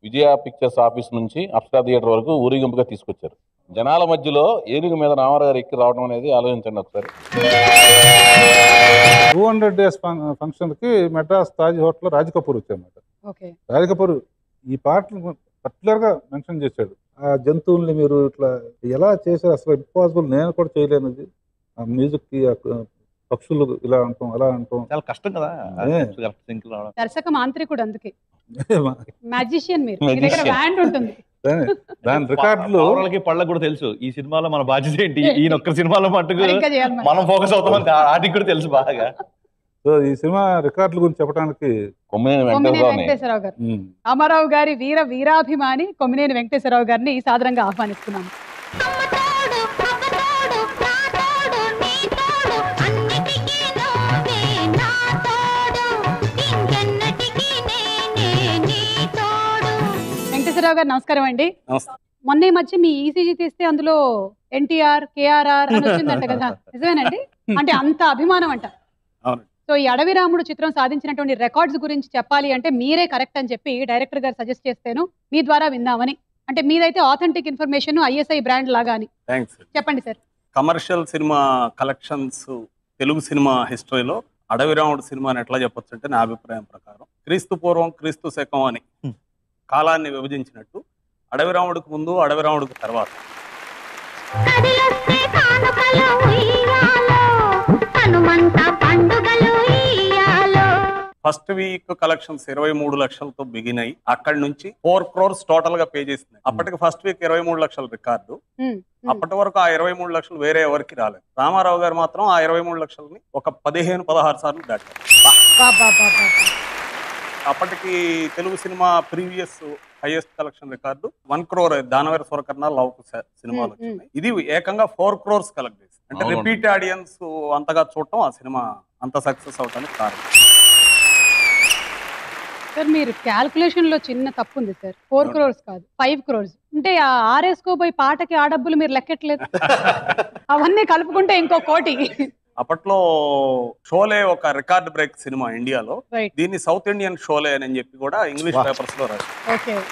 విజయ పిక్చర్స్ ఆఫీస్ నుంచి అప్సరా థియేటర్ వరకు ఊరేగింపుగా తీసుకొచ్చారు. జనాల మధ్యలో ఏనుగు మీద రామారావు గారు ఎక్కి రావడం అనేది ఆలోచించండి ఒకసారి. 200 days ఫంక్షన్ కి మెడ్రాస్ తాజ్ హోటల్ రాజ్ కపూర్ వచ్చారన్నమాట. రాజ్ కపూర్ ఈ పాటలు పర్టికులర్ గా మెన్షన్ చేశాడు. ఆ జంతువుల్ని మీరు ఇట్లా ఎలా చేశారు, అసలు ఇంపాసిబుల్, నేను కూడా చేయలేనిది. ఆ మ్యూజిక్ కి పక్షులు ఇలా అంటాం అలా అంటాం, చాలా కష్టం కదా. దర్శక మాంత్రికుడు, అందుకే మ్యాజిషియన్. మీరు మీ దగ్గర బ్యాండ్ ఉంటుంది. దాని రికార్డులు వాళ్ళకి పళ్ళకి కూడా తెలుసు. ఈ సినిమాలో మన బాధ్యత ఏంటి, ఈయన ఒక్క సినిమాలో మట్టుకు మనం ఫోకస్ అవుతామని వాటికి కూడా తెలుసు బాగా. సో ఈ సినిమా రికార్డుల గురించి చెప్పడానికి వెంకటేశ్వరరావు గారు, రామారావు గారి వీరాభిమాని కొమ్మినేని వెంకటేశ్వరరావు గారిని సాదరంగా ఆహ్వానిస్తున్నాము. వెంకటేశ్వరరావు గారు నమస్కారం అండి. మొన్న ఈ మధ్య మీ ఈసీజీ తీస్తే అందులో ఎన్టీఆర్, కేఆర్ఆర్ అని వచ్చిందంట కదా, నిజమేనండి? అంటే అంత అభిమానం అంట. సో ఈ అడవి రాముడు చిత్రం సాధించినటువంటి రికార్డ్స్ గురించి చెప్పాలి అంటే మీరే కరెక్ట్ అని చెప్పి డైరెక్టర్ గారు సజెస్ట్ చేస్తేను మీ ద్వారా విందామని. అంటే మీదైతే ఆథెంటిక్ ఇన్ఫర్మేషన్, ఐఎస్ఐ బ్రాండ్ లాగా అని. చెప్పండి sir. Commercial cinema collections Telugu cinema హిస్టరీలో అడవి రాముడు సినిమాని ఎట్లా చెప్పొచ్చు అంటే, నా అభిప్రాయం ప్రకారం క్రీస్తు పూర్వం క్రీస్తు శకం అని కాలాన్ని విభజించినట్టు అడవి రాముడికి ముందు, అడవి రాముడికి తర్వాత. ఫస్ట్ వీక్ కలెక్షన్స్ 23 లక్షలతో బిగిన్ అయ్యి అక్కడి నుంచి 4 crores టోటల్ గా పే చేసింది. అప్పటికి ఫస్ట్ వీక్ 23 లక్షల రికార్డు. అప్పటి వరకు ఆ 23 లక్షలు వేరే ఎవరికి రాలేదు. రామారావు గారు మాత్రం ఆ 23 లక్షలని ఒక 15-16 సార్లు దాటారు. అప్పటికి Telugu cinema previous highest collection record 1 crore దానవేర స్వరకర్ణ లవ్ సినిమాలు వచ్చినాయి. ఇది ఏకంగా 4 crores కలెక్ట్ చేసి, అంటే రిపీట్ ఆడియన్స్ అంతగా చూడటం ఆ సినిమా అంత సక్సెస్ అవడానికి కారణం. సార్ మీరు క్యాల్కులేషన్ లో చిన్న తప్పు ఉంది సార్. 4 crores కాదు, 5 crores. అంటే ఆ ఆర్ఎస్కోబోయి పాటకి ఆ డబ్బులు మీరు లెక్కట్లేదు. అవన్నీ కలుపుకుంటే ఇంకో 1 కోటి. అప్పట్లో షోలే ఒక రికార్డ్ బ్రేక్ సినిమా ఇండియాలో. దీన్ని సౌత్ ఇండియన్ షోలే అని చెప్పి కూడా ఇంగ్లీష్ పేపర్స్ లో రాశారు.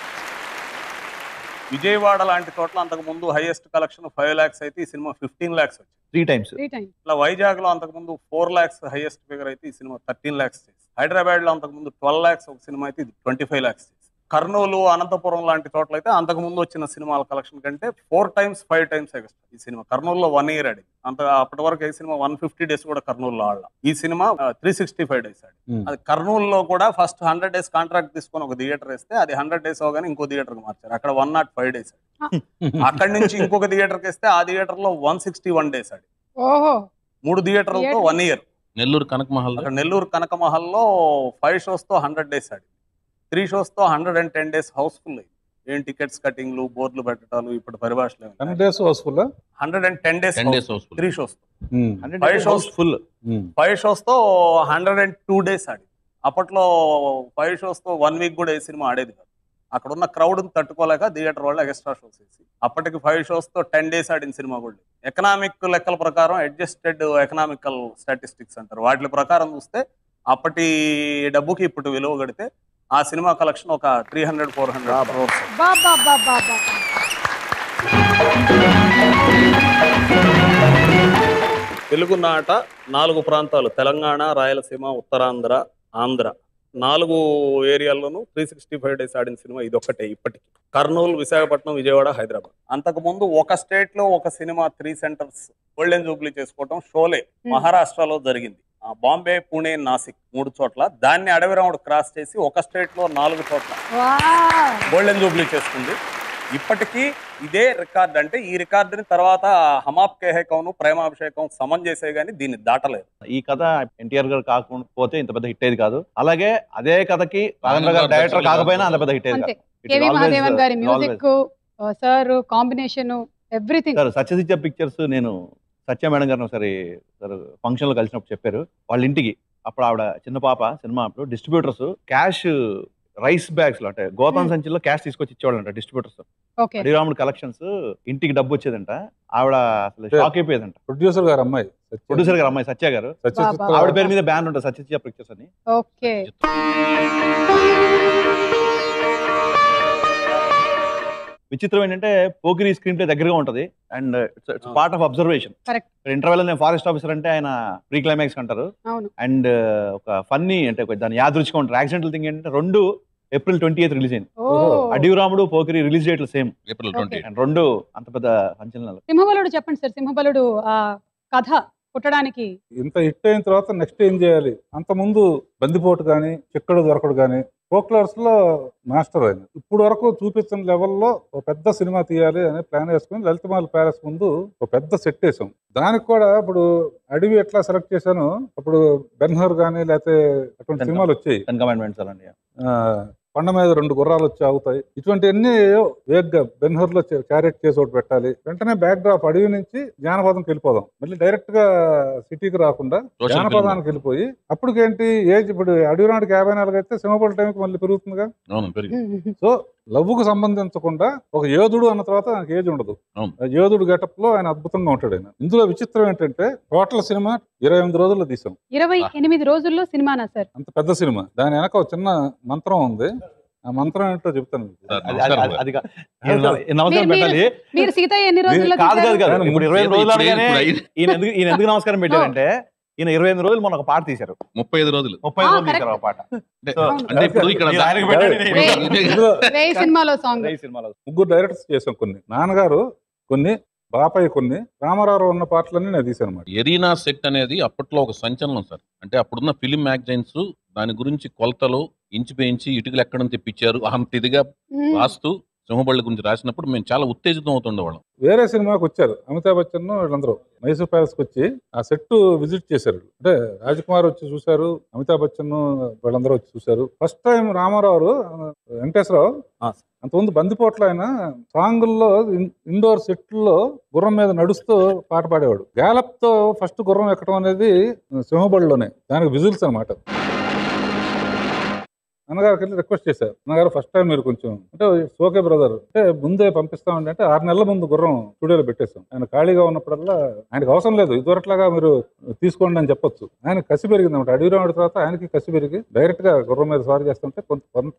విజయవాడ లాంటి చోట్ల అంతకు ముందు హైయెస్ట్ కలెక్షన్ 5 lakhs అయితే ఈ సినిమా 15 lakhs వచ్చింది. 3 times. ఇట్లా వైజాగ్ లో అంతకు ముందు 4 lakhs హైయెస్ట్ ఫిగర్ అయితే ఈ సినిమా 13 lakhs చేసి, హైదరాబాద్ లో అంతకు ముందు 12 lakhs ఒక సినిమా అయితే ఇది 25 lakhs చేసి, కర్నూలు, అనంతపురం లాంటి చోట్ల అయితే అంతకు ముందు వచ్చిన సినిమాల కలెక్షన్ కంటే 4 times 5 times ఎక్స్ట్రా ఈ సినిమా. కర్నూలులో 1 year ఆడింది. అంత అప్పటి వరకు ఈ సినిమా 150 days కూడా కర్నూలులో ఆడాల. ఈ సినిమా 365 days ఆడి. అది కర్నూలులో కూడా ఫస్ట్ 100 days కాంట్రాక్ట్ తీసుకొని ఒక థియేటర్ వేస్తే అది 100 days అవగానే ఇంకో థియేటర్ కి మార్చారు. అక్కడ 105 days ఆడి. అక్కడి నుంచి ఇంకొక థియేటర్ కి వేస్తే ఆ థియేటర్ లో 161 days ఆడి. 3 థియేటర్లతో 1 year. నెల్లూరు కనకమహల్, నెల్లూరు కనకమహల్లో 5 shows తో 100 days ఆడి. 3 shows తో 110 days హౌస్ఫుల్ అయింది. ఏం టికెట్స్ కటింగ్లు, బోర్డులు పెట్టడాలు ఇప్పుడు పరిభాషలో 10 days Housefull 110 days 10 days houseful. 3 shows 100 5 shows full 5 shows తో 102 days ఆడి. అప్పట్లో 5 shows తో 1 week కూడా ఏ సినిమా ఆడేది కాదు. అక్కడ ఉన్న క్రౌడ్ తట్టుకోలేక థియేటర్ వాళ్ళు ఎక్స్ట్రా షోస్ వేసి అప్పటికి 5 shows తో 10 days ఆడిన సినిమా కూడా. ఎకనామిక్ లెక్కల ప్రకారం అడ్జస్టెడ్ ఎకనామికల్ స్టాటిస్టిక్స్ అంటారు, వాటి ప్రకారం చూస్తే అప్పటి డబ్బుకి ఇప్పుడు విలువ కడితే ఆ సినిమా కలెక్షన్ ఒక 300-400 crores. తెలుగు నాట 4 ప్రాంతాలు, తెలంగాణ, రాయలసీమ, ఉత్తరాంధ్ర, ఆంధ్ర, 4 ఏరియాల్లోనూ 365 days ఆడిన సినిమా ఇదొక్కటే ఇప్పటికి. కర్నూలు, విశాఖపట్నం, విజయవాడ, హైదరాబాద్. అంతకుముందు ఒక స్టేట్ లో ఒక సినిమా 3 centers గోల్డెన్ జూబ్లీ చేసుకోవటం షోలే మహారాష్ట్రలో జరిగింది. బాంబే, పూణే, నాసిక్ 3 చోట్ల. దాన్ని అడవిరాముడు క్రాస్ చేసి ఒక స్టేట్ లో 4 చోట్ల గోల్డెన్ జూబ్లీ చేసుకుంది. ఇప్పటికీ ఇదే రికార్డ్. అంటే ఈ రికార్డుని తర్వాత హమాప్ కేహకౌను, ప్రేమాభిషేకం సమన్ చేసే గానీ దీన్ని దాటలేదు. ఈ కథ ఎన్టీఆర్ గారు కాకపోతే ఇంత పెద్ద హిట్ అయ్యేది కాదు. అలాగే అదే కథకి రాఘవేంద్ర గారు డైరెక్టర్ కాకపోయినా అంత పెద్ద హిట్ అయ్యేది కాదు. కేవి మహాదేవన్ గారి music, sir combination, everything. Sir Satyasiddha pictures, నేను సత్య మేడం గారిని ఒకసారి సార్ ఫంక్షన్ లో కలిసినప్పుడు చెప్పారు, వాళ్ళ ఇంటికి అప్పుడు ఆవిడ చిన్న పాప సినిమా అప్పుడు డిస్ట్రిబ్యూటర్స్ క్యాష్ రైస్ బ్యాగ్స్ లో అంటే గోతాన్ సంచిలో క్యాష్ తీసుకొచ్చి ఇచ్చేవాళ్ళంట డిస్ట్రిబ్యూటర్స్. హరిరాముడు కలెక్షన్స్ ఇంటికి డబ్బు వచ్చేదంట. ఆవిడ అసలు షాక్ అయిపోయేదంట. ప్రొడ్యూసర్ గారు అమ్మాయి సత్య గారు, ఆవిడ పేరు మీద బ్యాన్ ఉంటుంది సత్య పిక్చర్స్ అని. విచిత్రం ఏంటంటే పోకిరి స్క్రీన్ ప్లే దగ్గరగా ఉంటది and it's part of observation. Interval నేను ఫారెస్ట్ ఆఫీసర్ అంటే ఆయన ప్రీ క్లైమాక్స్ అంటారు. అండ్ ఒక ఫన్నీ అంటే దాని యాదృచ్ఛిగా ఉంటారు. యాక్సిడెంటల్ థింగ్ ఏంటంటే 2 April 28 రిలీజ్ అయింది. అడవిరాముడు, పోకిరి రిలీజ్ డేట్లు సేమ్ April 28. అండ్ 2 అంత పెద్ద సంచలనాలు. సింహబలుడు చెప్పండి సార్, సింహబలుడు కథ పుట్టడానికి ఇంత హిట్ అయిన తర్వాత నెక్స్ట్ ఏం చేయాలి? అంత ముందు బందిపోటు కానీ, చిక్కడు దొరకడు కానీ ఫోక్లర్స్ లో మాస్టర్ ఆయన. ఇప్పుడు వరకు చూపించిన లెవెల్లో ఒక పెద్ద సినిమా తీయాలి అని ప్లాన్ వేసుకుని లలితమాల ప్యాలెస్ ముందు ఒక పెద్ద సెట్ వేసాం. దానికి కూడా ఇప్పుడు అడవి ఎట్లా సెలెక్ట్ చేశాను, అప్పుడు బెన్హర్ కానీ లేకపోతే అటువంటి సినిమాలు వచ్చాయి. కొండ మీద 2 గుర్రాలు వచ్చి ఆగుతాయి, ఇటువంటివన్నీ వేగ్గా బెన్హర్ లో క్యారెట్ చేసి ఒకటి పెట్టాలి. వెంటనే బ్యాక్ డ్రాప్ అడవి నుంచి జానపదంకి వెళ్ళిపోదాం, మళ్ళీ డైరెక్ట్ గా సిటీకి రాకుండా జానపదానికి వెళ్ళిపోయి అప్పటికేంటి ఏజ్ ఇప్పుడు అడవి నాటికి 54 అయితే సింహబల్ టైంకి మళ్ళీ పెరుగుతుందిగా. సో లవ్వుకు సంబంధించకుండా ఒక యోధుడు అన్న తర్వాత నాకు ఏజ్ ఉండదు. యోధుడు గెటప్ లో ఆయన అద్భుతంగా ఉంటాడు ఆయన. ఇందులో విచిత్రం ఏంటంటే టోటల్ సినిమా 28 రోజుల్లో తీసాం. 28 రోజుల్లో సినిమానా సార్? అంత పెద్ద సినిమా. దాని వెనక ఒక చిన్న మంత్రం ఉంది, ఆ మంత్రం ఏంటో చెప్తాను. మీరు సీతయ్య ఎన్ని రోజుల్లో? కాదు ఇప్పుడు 25 రోజులు ఈయన ఎందుకు నమస్కారం పెట్టారంటే ఈయన 25 రోజులు మన ఒక పాట తీశారు. 35 రోజులు తీశారు ఆ పాట. ముగ్గురు డైరెక్టర్స్ చేసాం. కొన్ని నాన్నగారు, కొన్ని బాపయ్య, కొన్ని రామారావు ఉన్న పాటలన్నీ నేను తీసాను అన్నమాట. ఎరీనా సెట్ అనేది అప్పట్లో ఒక సంచలనం సార్. అంటే అప్పుడున్న ఫిలిం మ్యాగజైన్స్ దాని గురించి కొలతలు ఇంచు పెంచి ఇటుకలు ఎక్కడం తెప్పించారు. అంత ఇదిగా రాస్తూ సింహబళ్ళ గురించి రాసినప్పుడు మేము చాలా ఉత్తేజితం అవుతుండేవాళ్ళం. వేరే సినిమాకి వచ్చారు అమితాబ్ బచ్చన్ వీళ్ళందరూ మైసూర్ ప్యాలెస్కి వచ్చి ఆ సెట్ విజిట్ చేశారు. అంటే రాజ్కుమార్ వచ్చి చూశారు, అమితాబ్ బచ్చన్ వీళ్ళందరూ వచ్చి చూశారు. ఫస్ట్ టైం రామారావు, వెంకటేశ్వరరావు అంతకుముందు బందిపోట్ల ఆయన సాంగుల్లో ఇండోర్ సెట్లో గుర్రం మీద నడుస్తూ పాట పాడేవాడు. గ్యాలప్ తో ఫస్ట్ గుర్రం ఎక్కడం అనేది సింహబడిలోనే, దానికి విజిల్స్ అనమాట. అన్నగారికి వెళ్ళి రిక్వెస్ట్ చేశారు, అన్నగారు ఫస్ట్ టైం మీరు కొంచెం అంటే ఓకే బ్రదర్ అంటే ముందే పంపిస్తామండి అంటే 6 నెలల ముందు గుర్రం స్టూడియోలో పెట్టేస్తాం. ఆయన ఖాళీగా ఉన్నప్పుడల్లా ఆయనకు అవసరం లేదు, ఇదివరట్లాగా మీరు తీసుకోండి అని చెప్పొచ్చు. ఆయన కసి పెరిగింది అనమాట. అడవిరాముడి తర్వాత ఆయనకి కసి పెరిగి డైరెక్ట్ గా గుర్రం మీద స్వారీ చేస్తుంటే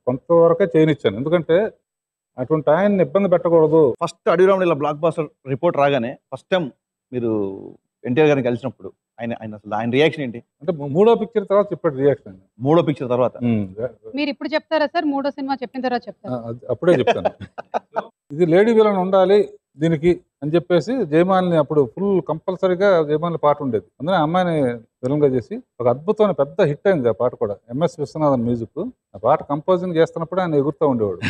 కొంతవరకే చేయనిచ్చాను. ఎందుకంటే అటువంటి ఆయన్ని ఇబ్బంది పెట్టకూడదు. ఫస్ట్ అడవిరాముడు ఇలా బ్లాక్ బాస్టర్ రిపోర్ట్ రాగానే ఫస్ట్ టైం మీరు ఎన్టీఆర్ గారిని కలిసినప్పుడు ఆయన రియాక్షన్ ఏంటి? అంటే 3వ పిక్చర్ తర్వాత చెప్పాడు రియాక్షన్. 3వ పిక్చర్ తర్వాత మీరు ఇప్పుడు చెప్తారా సార్? 3వ సినిమా చెప్పిన తర్వాత చెప్తారా? అప్పుడే చెప్తాను. ఇది లేడీ విలన్ ఉండాలి దీనికి అని చెప్పేసి జయమాలిని అప్పుడు ఫుల్ కంపల్సరీగా జయమాలిని పాట ఉండేది. అందులో అమ్మాయిని విలన్ గా చేసి ఒక అద్భుతమైన పెద్ద హిట్ అయింది ఆ పాట కూడా. MS Viswanathan music. ఆ పాట కంపోజింగ్ చేస్తున్నప్పుడు ఆయన ఎగురుతూ ఉండేవాడు.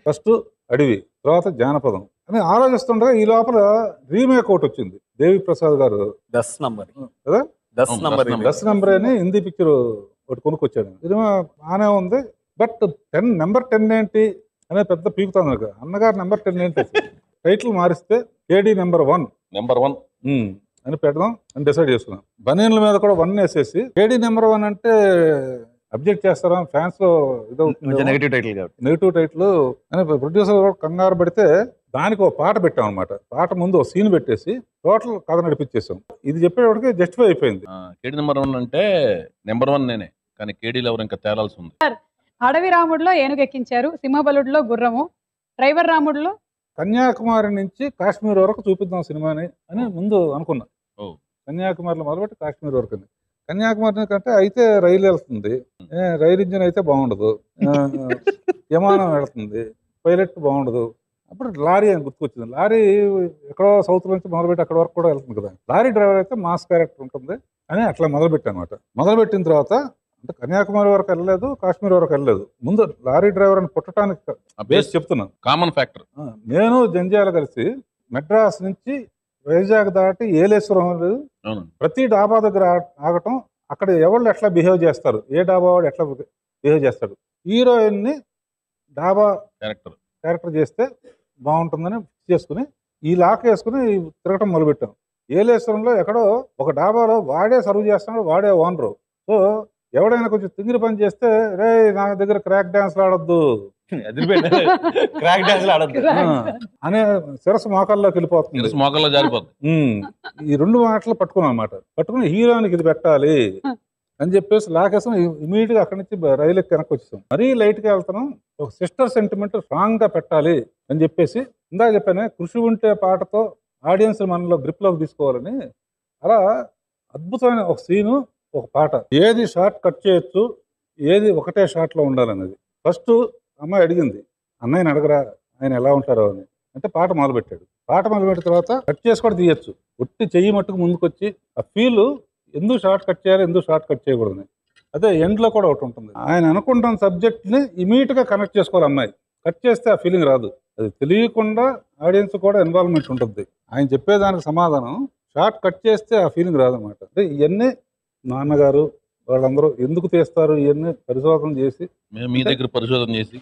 ఫస్ట్ అడవి, తర్వాత జానపదం అని ఆలోచిస్తుండగా ఈ లోపల రీమేక్ ఒకటి వచ్చింది. దేవి ప్రసాద్ గారు 10 నంబర్ కదా, 10 నంబర్ అని హిందీ పిక్చర్ ఒకటి కొనుక్కొచ్చాడు. ఇది బాగానే ఉంది. బట్ 10 నెంబర్ 10 ఏంటి, అనేది పెద్ద పీకుతుంది నాకు. అన్నగారు నెంబర్ 10 ఏంటి టైటిల్ మారిస్తే కేడీ నెంబర్ 1 అని పెడదాం అని డిసైడ్ చేసుకున్నాం. బనీన్ల మీద కూడా 1 వేసేసి కేడీ నెంబర్ 1 అంటే అబ్జెక్ట్ చేస్తారా ఫ్యాన్స్ లో ఇదవుతుంది, నెగిటివ్ టైటిల్ అని ప్రొడ్యూసర్ కూడా కంగారు పడితే దానికి ఒక పాట పెట్టాం అనమాట. పాట ముందు ఒక సీన్ పెట్టేసి టోటల్ కథ నడిపించేసాం. ఇది చెప్పేవాడికి జస్టిఫై అయిపోయింది. కేడీ నెంబర్ 1 అంటే నెంబర్ 1 నేనే, కానీ కేడీలో ఎవరు ఇంకా తేలాల్సి ఉంది. అడవి రాముడిలో ఏనుగు ఎక్కించారు, సింహబలుడిలో గుర్రము, డ్రైవర్ రాముడిలో కన్యాకుమారి నుంచి కాశ్మీర్ వరకు చూపిద్దాం సినిమాని అని ముందు అనుకున్నా. కన్యాకుమారిలో మొదలుపెట్టి కాశ్మీర్ వరకు. కన్యాకుమారి కంటే అయితే రైలు వెళ్తుంది, రైలు ఇంజిన్ అయితే బాగుండదు, విమానం వెళ్తుంది, పైలట్ బాగుండదు. అప్పుడు లారీ అని గుర్తుకొచ్చింది. లారీ ఎక్కడో సౌత్ నుంచి మొదలుపెట్టి అక్కడ వరకు కూడా వెళ్తుంది కదా. లారీ డ్రైవర్ అయితే మాస్ క్యారెక్టర్ ఉంటుంది అని అట్లా మొదలుపెట్టాను అనమాట. మొదలుపెట్టిన తర్వాత అంటే కన్యాకుమారి వరకు వెళ్ళలేదు, కాశ్మీర్ వరకు వెళ్ళలేదు. ముందు లారీ డ్రైవర్ అని పుట్టడానికి బేస్ చెప్తున్నాను. Common factor. నేను జంజాల కలిసి మెడ్రాస్ నుంచి వైజాగ్ దాటి ఏలేశ్వరం లేదు, ప్రతి డాబా దగ్గర ఆగటం, అక్కడ ఎవరు ఎట్లా బిహేవ్ చేస్తారు, ఏ డాబా వాడు ఎట్లా బిహేవ్ చేస్తాడు, హీరోయిన్ ని డాబా క్యారెక్టర్ చేస్తే బాగుంటుందని చేసుకుని ఈ లాక్ వేసుకుని తిరగటం మొదలుపెట్టాం. ఏలేశ్వరంలో ఎక్కడో ఒక డాబాలో వాడే సర్వ్ చేస్తున్నాడు, వాడే ఓనరు. సో ఎవడైనా కొంచెం తింగిరి పని చేస్తే రే నా దగ్గర క్రాక్ డాన్స్ ఆడొద్దు, క్రాక్ డాన్స్ ఆడొద్దు అనే శిరస్సు మోకాల్లోకి వెళ్ళిపోతుంది. ఈ 2 మాటలు పట్టుకున్నాం అనమాట. పట్టుకుని హీరోయిన్కి ఇది పెట్టాలి అని చెప్పేసి లాకేసాం. ఇమీడియట్ గా అక్కడి నుంచి రైలు ఎక్కి వెనక్కి వచ్చేసాం. మరీ లైట్ గా వెళ్తున్నాం. ఒక సిస్టర్ సెంటిమెంట్ స్ట్రాంగ్ గా పెట్టాలి అని చెప్పేసి ఇందాక చెప్పానే కృషి ఉంటే పాటతో ఆడియన్స్ మనలో గ్రిప్ లోకి తీసుకోవాలని. అలా అద్భుతమైన ఒక సీను, ఒక పాట. ఏది షార్ట్ కట్ చేయొచ్చు, ఏది ఒకటే షాట్ లో ఉండాలనేది. ఫస్ట్ అమ్మాయి అడిగింది, అన్నయ్యని అడగరా ఆయన ఎలా ఉంటారో అని. అంటే పాట మొదలుపెట్టాడు. పాట మొదలుపెట్టిన తర్వాత కట్ చేసి కూడా తీయచ్చు. ఒట్టి చెయ్యి మట్టుకు ముందుకు వచ్చి ఆ ఫీల్ ఎందుకు షార్ట్ కట్ చేయాలి, ఎందుకు షార్ట్ కట్ చేయకూడదని. అదే ఎండ్ లో కూడా ఒకటి ఉంటుంది. ఆయన అనుకుంటున్న సబ్జెక్ట్ ని ఇమీడియట్ గా కనెక్ట్ చేసుకోవాలి అమ్మాయి. కట్ చేస్తే ఆ ఫీలింగ్ రాదు. అది తెలియకుండా ఆడియన్స్ కూడా ఇన్వాల్వ్మెంట్ ఉంటుంది. ఆయన చెప్పేదానికి సమాధానం షార్ట్ కట్ చేస్తే ఆ ఫీలింగ్ రాదనమాట. అంటే ఇవన్నీ నాన్నగారు వాళ్ళందరూ ఎందుకు తీస్తారు ఇవన్నీ పరిశోధన చేసి మీ దగ్గర పరిశోధన చేసి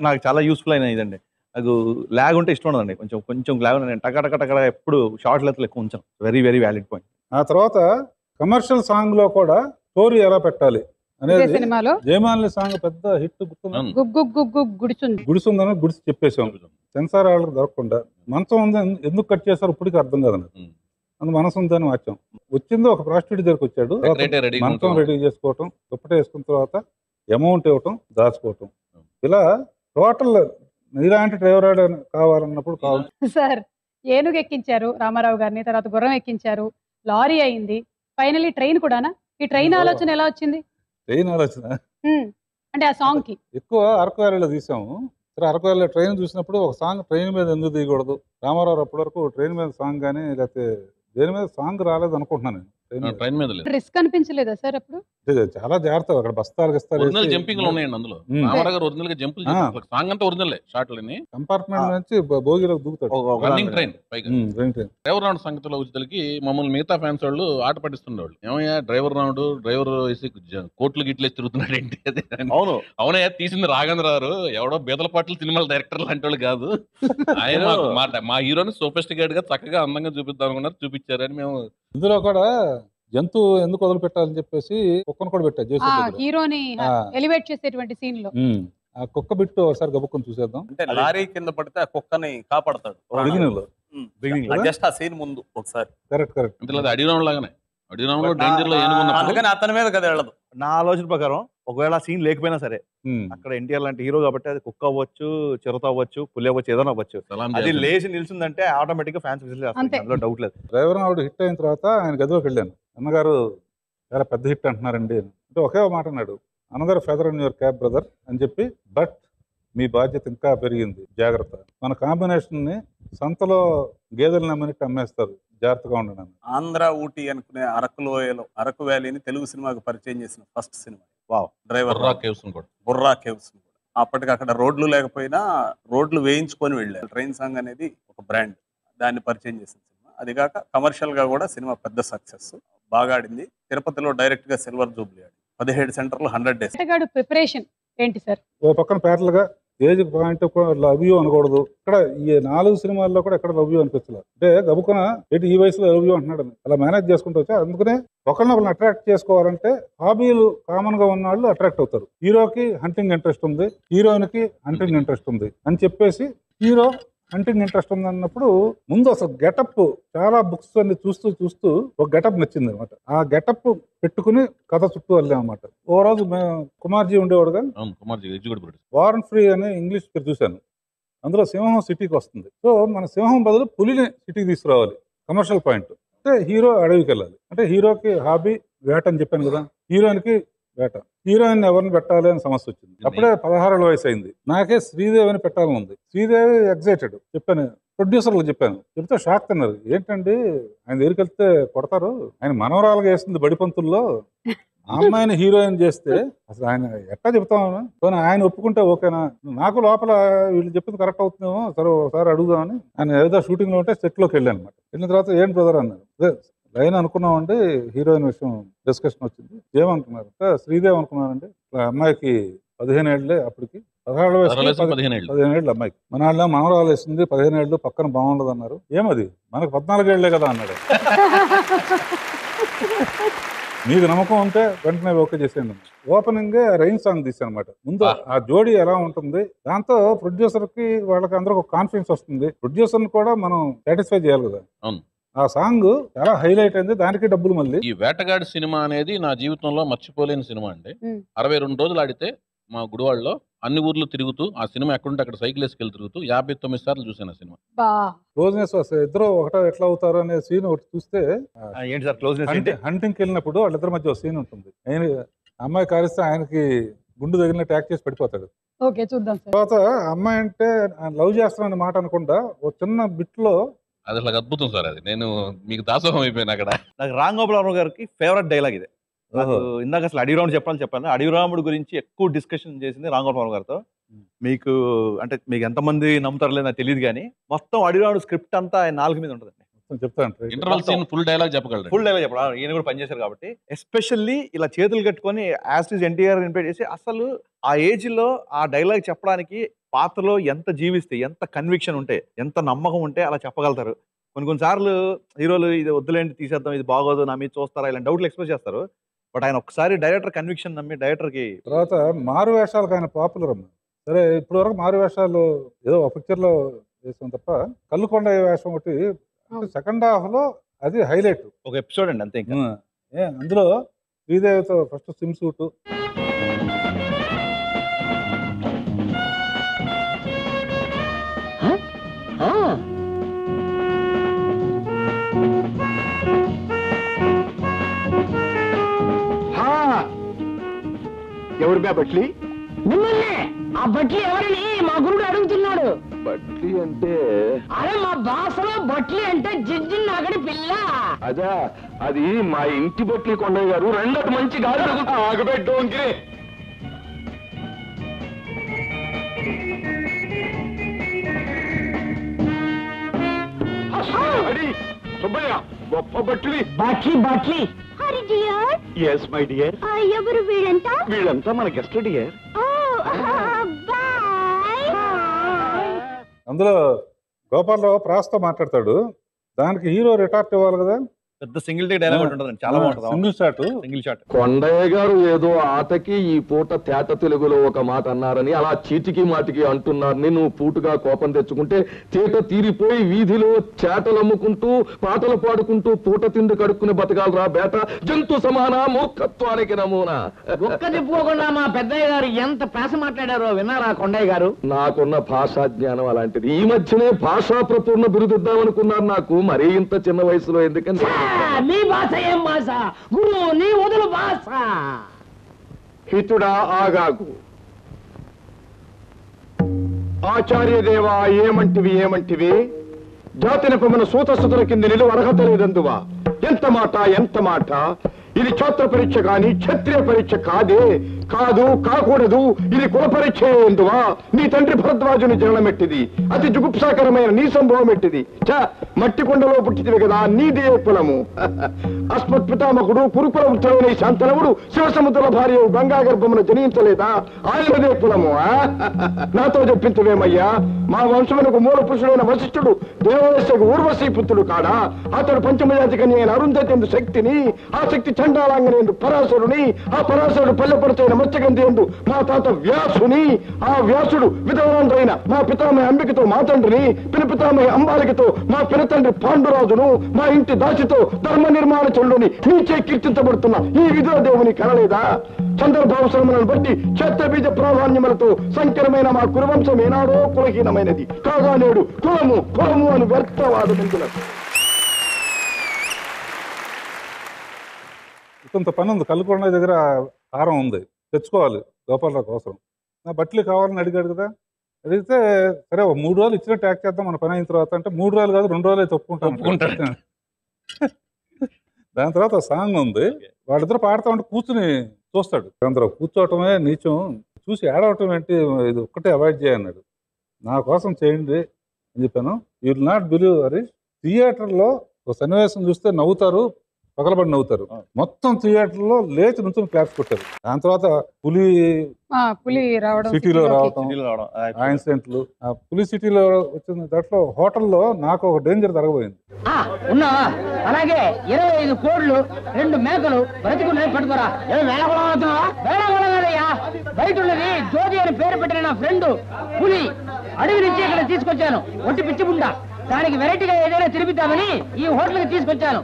నాకు చాలా యూస్ఫుల్ అయిన ఇదండి. నాకు ల్యాగ్ ఉంటే ఇష్టం ఉండదండి. కొంచెం ల్యాగ్ నేను టక ఎప్పుడు షార్ట్ లెంత్ ఎక్కువ ఉంచాం. Very very valid point. ఆ తర్వాత కమర్షియల్ సాంగ్ లో కూడా స్టోరీ ఎలా పెట్టాలి అనేది సినిమాలో జయమాలిని సాంగ్ పెద్ద హిట్ గుడిసుందని గుడిసి చెప్పేసాం. సెన్సార్ వాళ్ళకి దొరకకుండా మంచం ఉంది ఎందుకు కట్ చేశారు ఇప్పటికీ అర్థం కాదండి. అందు మనసు ఉందని వచ్చాం. వచ్చింది ఒక ప్రాస్టిట్యూట్ దగ్గరికి వచ్చాడు, మంచం రెడీ చేసుకోవటం, దుప్పట వేసుకున్న తర్వాత అమౌంట్ ఇవ్వటం, దాచుకోవటం. ఇలా టోటల్ ఇలాంటి డ్రైవర్ కావాలన్నప్పుడు కావాలి. సార్ ఏనుగు ఎక్కించారు రామారావు గారిని, తర్వాత గుర్రం ఎక్కించారు, లారీ అయింది, ఫైనల్లీ ట్రైన్ కూడానా? ఈ ట్రైన్ ఆలోచన ఎలా వచ్చింది? ట్రైన్ ఆలోచన అంటే ఆ సాంగ్ కి ఎక్కువ అరకు వ్యాలీలో తీసాము. సరే అరకు వ్యాలీలో ట్రైన్ చూసినప్పుడు ఒక సాంగ్ ట్రైన్ మీద ఎందుకు తీయకూడదు? రామారావు అప్పటి వరకు ట్రైన్ మీద సాంగ్ కానీ లేకపోతే దేని మీద సాంగ్ రాలేదు అనుకుంటున్నాను నేను. ట్రైన్ మీద రిస్క్ అనిపించలేదా సార్ అప్పుడు? చాలా జాగ్రత్త. అక్కడ బస్తాలు ఒరిజినల్ జంపింగ్ లో ఉన్నాయండి అందులో. రామారావు గారు ఒరిజినల్ గా జంపులు చేశారు. సాంగ్ అంతా ఒరిజినల్ షాట్లని. కంపార్ట్మెంట్ నుంచి బోగిలోకి దూకుతాడు. రన్నింగ్ ట్రైన్ డ్రైవర్ రావుడు సంగతిలో వచ్చేసరికి మమ్మల్ని మిగతా ఫ్యాన్స్ వాళ్ళు ఆట పట్టిస్తుండేవాళ్ళు. ఏమయ్యా డ్రైవర్ వేసి కోట్లు గిట్లేసి తిరుగుతున్నాడు ఏంటి? అవును అవునయ్యా, తీసింది రాఘవేంద్రరావు, ఎవడో బీదల పాటలు సినిమాల డైరెక్టర్ లాంటి వాళ్ళు కాదు. ఆయన మా హీరోని సోఫిస్టికేట్ గా చక్కగా అందంగా చూపిద్దాం అనుకున్నారు, చూపించారని మేము. ఇందులో కూడా జంతువు ఎందుకు వదిలిపెట్టాలని చెప్పేసి కుక్కను కూడా పెట్టారు. హీరోని ఎలివేట్ చేసేటువంటి సీన్ లో ఆ కుక్క బిట్టు ఒకసారి గబుక్కుని చూసేద్దాం. అంటే లారీ కింద పడితే ఆ కుక్కని కాపాడతాడు జస్ట్ ఆ సీన్ ముందు ఒకసారి. కరెక్ట్. అడిగిన లాగానే డేంజర్ లో అందుకని అతని మీద కదా వెళ్ళదు. నా ఆలోచన ప్రకారం ఒకవేళ సీన్ లేకపోయినా సరే అక్కడ ఎన్టీఆర్ లాంటి హీరో కాబట్టి అది కుక్క అవ్వచ్చు, చిరుత అవ్వచ్చు, పులి అవ్వచ్చు, ఏదైనా అవ్వచ్చు, అది లేచి నిల్చుందంటే ఆటోమేటిక్ గా ఫ్యాన్స్ అందులో డౌట్ లేదు. డ్రైవర్ ఆవిడ హిట్ అయిన తర్వాత ఆయన గదిలోకి వెళ్ళాను. అన్నగారు చాలా పెద్ద హిట్ అంటున్నారండి అంటే ఒకే మాట అన్నాడు, another feather in your cap brother అని చెప్పి, బట్ మీ బాధ్యత ఇంకా పెరిగింది, జాగ్రత్త. మన కాంబినేషన్ ని సంతలో గేదెలు నమ్మనిట్టు అమ్మేస్తారు, జాగ్రత్తగా ఉండను. ఆంధ్ర ఊటీ అనుకునే అరకు లోయలో అరకు వ్యాలీని తెలుగు సినిమాకు పరిచయం చేసిన first cinema driver Borra caves. అప్పటికి అక్కడ రోడ్లు లేకపోయినా రోడ్లు వేయించుకొని వెళ్ళారు. ట్రైన్ సాంగ్ అనేది ఒక బ్రాండ్, దాన్ని పరిచయం చేసిన సినిమా. అది కాక కమర్షియల్ గా కూడా సినిమా పెద్ద సక్సెస్, బాగా ఆడింది. తిరుపతిలో డైరెక్ట్ గా సిల్వర్ జూబ్లీ ఆడింది. 17 సెంటర్లు 100 డేస్. ప్రిపరేషన్ ఏంటి సార్? ఓ పక్కన ప్యారల్ గా ఏజ్ పాయింట్ లవ్ యూ అనకూడదు. ఇక్కడ ఈ 4 సినిమాల్లో కూడా ఎక్కడ లవ్ యూ అనిపించలేదు. అంటే గబుకున ఏంటి ఈ వయసులో లవ్ యూ అంటున్నాడు అలా మేనేజ్ చేసుకుంటూ వచ్చా. అందుకనే ఒకరినొకరిని అట్రాక్ట్ చేసుకోవాలంటే హాబీలు కామన్ గా ఉన్న వాళ్ళు అట్రాక్ట్ అవుతారు. హీరోకి హంటింగ్ ఇంట్రెస్ట్ ఉంది, హీరోయిన్ కి హంటింగ్ ఇంట్రెస్ట్ ఉంది అని చెప్పేసి హీరో హంటింగ్ ఇంట్రెస్ట్ ఉంది అన్నప్పుడు ముందు అసలు గెటప్ చాలా బుక్స్ అన్ని చూస్తూ చూస్తూ ఒక గెటప్ నచ్చింది అనమాట. ఆ గెటప్ పెట్టుకుని కథ చుట్టూ వెళ్ళాం అనమాట. ఓ రోజు కుమార్జీ ఉండేవాడు కానీ వారన్ ఫ్రీ అనే ఇంగ్లీష్ పేరు చూశాను. అందులో సింహం సిటీకి వస్తుంది. సో మన సింహం బదులు పులిని సిటీకి తీసుకురావాలి, కమర్షియల్ పాయింట్. అంటే హీరో అడవికి వెళ్ళాలి. అంటే హీరోకి హాబీ వేట అని చెప్పాను కదా, హీరోయిన్ కి వేట. హీరోయిన్ ఎవరిని పెట్టాలి అని సమస్య వచ్చింది. అప్పుడే 16 ఏళ్ళ వయసు అయింది. నాకే శ్రీదేవిని పెట్టాలని ఉంది. శ్రీదేవి ఎగ్జైటెడ్. చెప్పాను, ప్రొడ్యూసర్లు చెప్పాను. చెప్తే షాక్ తిన్నారు. ఏంటండి ఆయన దగ్గరికి వెళ్తే కొడతారు, ఆయన మనవరాలుగా వేస్తుంది బడిపంతుల్లో, ఆ అమ్మాయిని హీరోయిన్ చేస్తే అసలు ఆయన ఎట్లా చెప్తామని. కానీ ఆయన ఒప్పుకుంటే ఓకేనా, నాకు లోపల వీళ్ళు చెప్పింది కరెక్ట్ అవుతుందేమో, సరే ఒకసారి అడుగుదామని ఆయన ఏదో షూటింగ్ లో ఉంటే సెట్ లోకి వెళ్ళాను అనమాట. వెళ్ళిన తర్వాత ఏం బ్రదర్ అన్నారు. అదే లైన్ అనుకున్నామండి, హీరోయిన్ విషయం డిస్కషన్ వచ్చింది. ఏమనుకున్నారు? శ్రీదేవి అనుకున్నానండి. అమ్మాయికి 15 ఏళ్ళే, అప్పటికి 16 వయసు 15 ఏళ్ళు అమ్మాయికి. మన వాళ్ళ మనవరాలు వేస్తుంది 15 ఏళ్ళు, పక్కన బాగుండదు అన్నారు. ఏమది మనకు 14 ఏళ్లే కదా అన్నాడు. మీకు నమ్మకం ఉంటే వెంటనే ఓకే చేసేయండి. ఓపెనింగ్ రైన్ సాంగ్ తీసాను అనమాట. ముందు ఆ జోడీ ఎలా ఉంటుంది, దాంతో ప్రొడ్యూసర్ కి వాళ్ళకి అందరికి ఒక కాన్ఫిడెన్స్ వస్తుంది. ప్రొడ్యూసర్ ని కూడా మనం సాటిస్ఫై చేయాలి కదా. ఆ సాంగ్ చాలా హైలైట్ అయింది, దానికి డబ్బులు. మళ్ళీ ఈ వేటగాడి సినిమా అనేది నా జీవితంలో మర్చిపోలేని సినిమా అండి. 62 రోజులు ఆడితే మా గుడివాడలో అన్ని ఊర్లు తిరుగుతూ, ఆ సినిమా ఎక్కడుంటే అక్కడ సైకిల్ వేసుకెళ్ళి తిరుగుతూ 59 సార్లు చూసాను ఆ సినిమా. క్లోజ్నెస్ వస్తే ఇద్దరు ఒకటో ఎట్లా అవుతారు అనే సీన్ ఒకటి చూస్తే, హంటింగ్కి వెళ్ళినప్పుడు వాళ్ళిద్దరి మధ్య ఒక సీన్ ఉంటుంది. ఆయన అమ్మాయి కారిస్తే ఆయనకి గుండు తగిలిన ట్యాక్ చేసి పడిపోతాడు. తర్వాత అమ్మాయి అంటే లవ్ చేస్తానని మాట అనుకుంటా ఒక చిన్న బిట్ లో అది అసలు అద్భుతం సార్. అది నేను మీకు దాసోహం అయిపోయాను అక్కడ. నాకు రామ్ గోపాల్ వర్మ గారికి ఫేవరెట్ డైలాగ్ ఇది. ఇందాక అసలు అడవి రాముడు చెప్పాను. అడవి రాముడు గురించి ఎక్కువ డిస్కషన్ చేసింది రామ్ గోపాల్ వర్మ గారితో. మీకు అంటే మీకు ఎంతమంది నమ్ముతారు లేదు నాకు తెలియదు కానీ మొత్తం అడవి రాముడు స్క్రిప్ట్ అంతా ఆయన 4 మీద ఉంటుంది. చెప్తాను, ఫుల్ డైలాగ్ చెప్పగలరు. ఫుల్ డైలాగ్ చెప్పాలి. ఈయన కూడా పనిచేశారు కాబట్టి. ఎస్పెషల్లీ ఇలా చేతులు కట్టుకొని యాస్టిజ్ ఎన్టీఆర్ ఇన్వైట్ చేసి అసలు ఆ ఏజ్ లో ఆ డైలాగ్ చెప్పడానికి పాత్రలో ఎంత జీవిస్తే, ఎంత కన్విక్షన్ ఉంటే, ఎంత నమ్మకం ఉంటే అలా చెప్పగలుగుతారు. కొన్నిసార్లు హీరోలు ఇది వద్దులేంటి తీసేద్దాం, ఇది బాగోదు, నా మీద చూస్తారా, ఇలా డౌట్లు ఎక్స్ప్రెస్ చేస్తారు. బట్ ఆయన ఒకసారి డైరెక్టర్ కన్విక్షన్ నమ్మి డైరెక్టర్కి. తర్వాత మారు వేషాలకు ఆయన పాపులర్ అమ్మా. సరే ఇప్పుడు వరకు మారు వేషాలు ఏదో ఒక పిక్చర్ లో వేసాం తప్ప, కల్లుకొండ వేషం ఒకటి సెకండ్ హాఫ్ లో అది హైలైట్. ఒక ఎపిసోడ్ అండి అంతే. అందులో శ్రీదేవితో ఫస్ట్ స్విమ్ సూట్, ఎవరు బే బట్లి? మిమ్మల్ని. ఆ బట్లి ఎవరని మా గురుడు అడుగుతున్నాడు. బట్లి అంటే అరే మా భాషలో బట్లి అంటే జిజ్జిన్ అగడి పిల్ల. అదా, అది మా ఇంటి బట్లి కొండయ్య గారు. రెండోది మంచి గాలి ఆగబెట్టు. సుబ్బయ్య గొప్ప బట్లి. బట్లి బట్లి. Hari dear. Yes my dear. ఎవరు వీడంతా? వీళ్ళంతా మన గెస్ట్ డియర్. అందులో గోపాలరావు ప్రాస్తో మాట్లాడతాడు. దానికి హీరో రిటార్ట్ ఇవ్వాలి కదా. పెద్ద సింగిల్ టేక్ డైలాగ్ ఉంటుంది, చాలా బాగుంటుంది. Single shot. కొండయ్య గారు ఏదో ఆటకి ఈ పూట తేట తెలుగులో ఒక మాట అన్నారని అలా చీటికి మాటికి అంటున్నారని నువ్వు పూటుగా కోపం తెచ్చుకుంటే తేట తీరిపోయి వీధిలో చేటలు అమ్ముకుంటూ పాటలు పాడుకుంటూ పూట తిండి కడుక్కుని బతకాలరా బేట. జంతు సమాన మూర్ఖత్వానికి నమూనా. ఒక్క చెప్పుకోకుండా మా పెద్దయ్య గారు ఎంత పేస మాట్లాడారో విన్నారా కొండయ్య గారు? నాకున్న భాషా జ్ఞానం అలాంటిది. ఈ మధ్యనే భాషా ప్రపూర్ణ బిరుదిద్దామనుకున్నారు. నాకు మరీ ఇంత చిన్న వయసులో ఎందుకని. నీ భాష ఏం భాష గురు? నీ వదులు భాష. హితుడా ఆగాగు. ఆచార్యదేవా ఏమంటివి ఏమంటివి? జాతిని పొమ్మన సూతసుతుల కింద నిలువ అర్హత లేదందువా? ఎంత మాట ఎంత మాట. ఇది ఛాత్ర పరీక్ష కాని క్షత్రియ పరీక్ష కాదే. కాదు, కాకూడదు. ఇది కుల పరీక్ష ఎందువా? నీ తండ్రి భరద్వాజుని జననమెట్టిది. అతి జుగుప్సాకరమైన నీ సంభవం ఎట్టిది. మట్టి కొండలో పుట్టినవి కదా నీదే కులము. అస్మత్ పితామకుడు కురుకుల వృత్తులైన శాంతనవుడు శివసముద్రుల భార్య గంగా గర్భమును జనించలేదా? ఆయనదే కులము. నాతో చెప్పించవేమయ్యా? మా వంశమునకు మూల పురుషుడైన వశిష్ఠుడు దేవదేశకు ఊర్వశీ పుత్రుడు కాడా? అతడు పంచమజాతి కన్య అయిన అరుంధతి శక్తిని, ఆ శక్తి చండాలాంగనేందు పరాశరుని, ఆ పరాశరుడు పల్లెపరుచైన మత్స్యగంధి ఎందు మా తాత వ్యాసుని, ఆ వ్యాసుడు విధవరాండ్రైన మా పితామహ అంబికతో మా తండ్రిని, పినపితామహ అంబాలికతో మా పినతండ్రి పాండురాజును, మా ఇంటి దాసితో ధర్మ నిర్మాణ చండుని నీచే కీర్తించబడుతున్న ఈ విదురదేవుని కనలేదా? సందర్భావసరములను బట్టి క్షేత్రబీజ ప్రాధాన్యములతో సంకరమైన మా కురువంశం ఏనాడో కులహీనమైనది కాగా నేడు కులము కులము అని వ్యర్థవాదమించినది. కొంత పని ఉంది. కల్లుకొండ దగ్గర కారం ఉంది, తెచ్చుకోవాలి గోపాలరావు కోసం. నా బట్టలు కావాలని అడిగాడు కదా, అడిగితే సరే 3 రోజులు ఇచ్చిన ట్యాక్ చేద్దాం మన పని అయిన తర్వాత అంటే 3 రోజులు కాదు 2 రోజులు అయితే ఒప్పుకుంటాను. దాని తర్వాత సాంగ్ ఉంది, వాళ్ళిద్దరు పాడుతూ ఉంటే కూర్చుని చూస్తాడు. అందరూ కూర్చోవటమే నీచం, చూసి ఏడవటం ఏంటి, ఇది ఒక్కటే అవాయిడ్ చేయన్నాడు. నా కోసం చేయండి అని చెప్పాను. You will not believe Harish, థియేటర్లో ఒక సన్నివేశం చూస్తే నవ్వుతారు, పగలబడి నవ్వుతారు. మొత్తం థియేటర్లో లేచి నుంచి క్లాప్స్ కొట్టారు. దాని తర్వాత పులి సిటీలో రావటం, ఆ ఇన్సిడెంట్లు, ఆ పులి సిటీలో వచ్చిన దాంట్లో హోటల్లో నాకు ఒక డేంజర్ జరగబోయింది. అలాగే 25 కోళ్లు 2 మేకలు బ్రతికున్నాయి పట్టుకోరా. బయట ఉన్నది జ్యోతి అని పేరు పెట్టిన నా ఫ్రెండ్ పులి. అడవి నుంచి ఇక్కడ తీసుకొచ్చాను, ఒట్టి పిచ్చిబుండా. దానికి వెరైటీగా ఏదైనా తిరిపిద్దామని ఈ హోటల్ కి తీసుకొచ్చాను.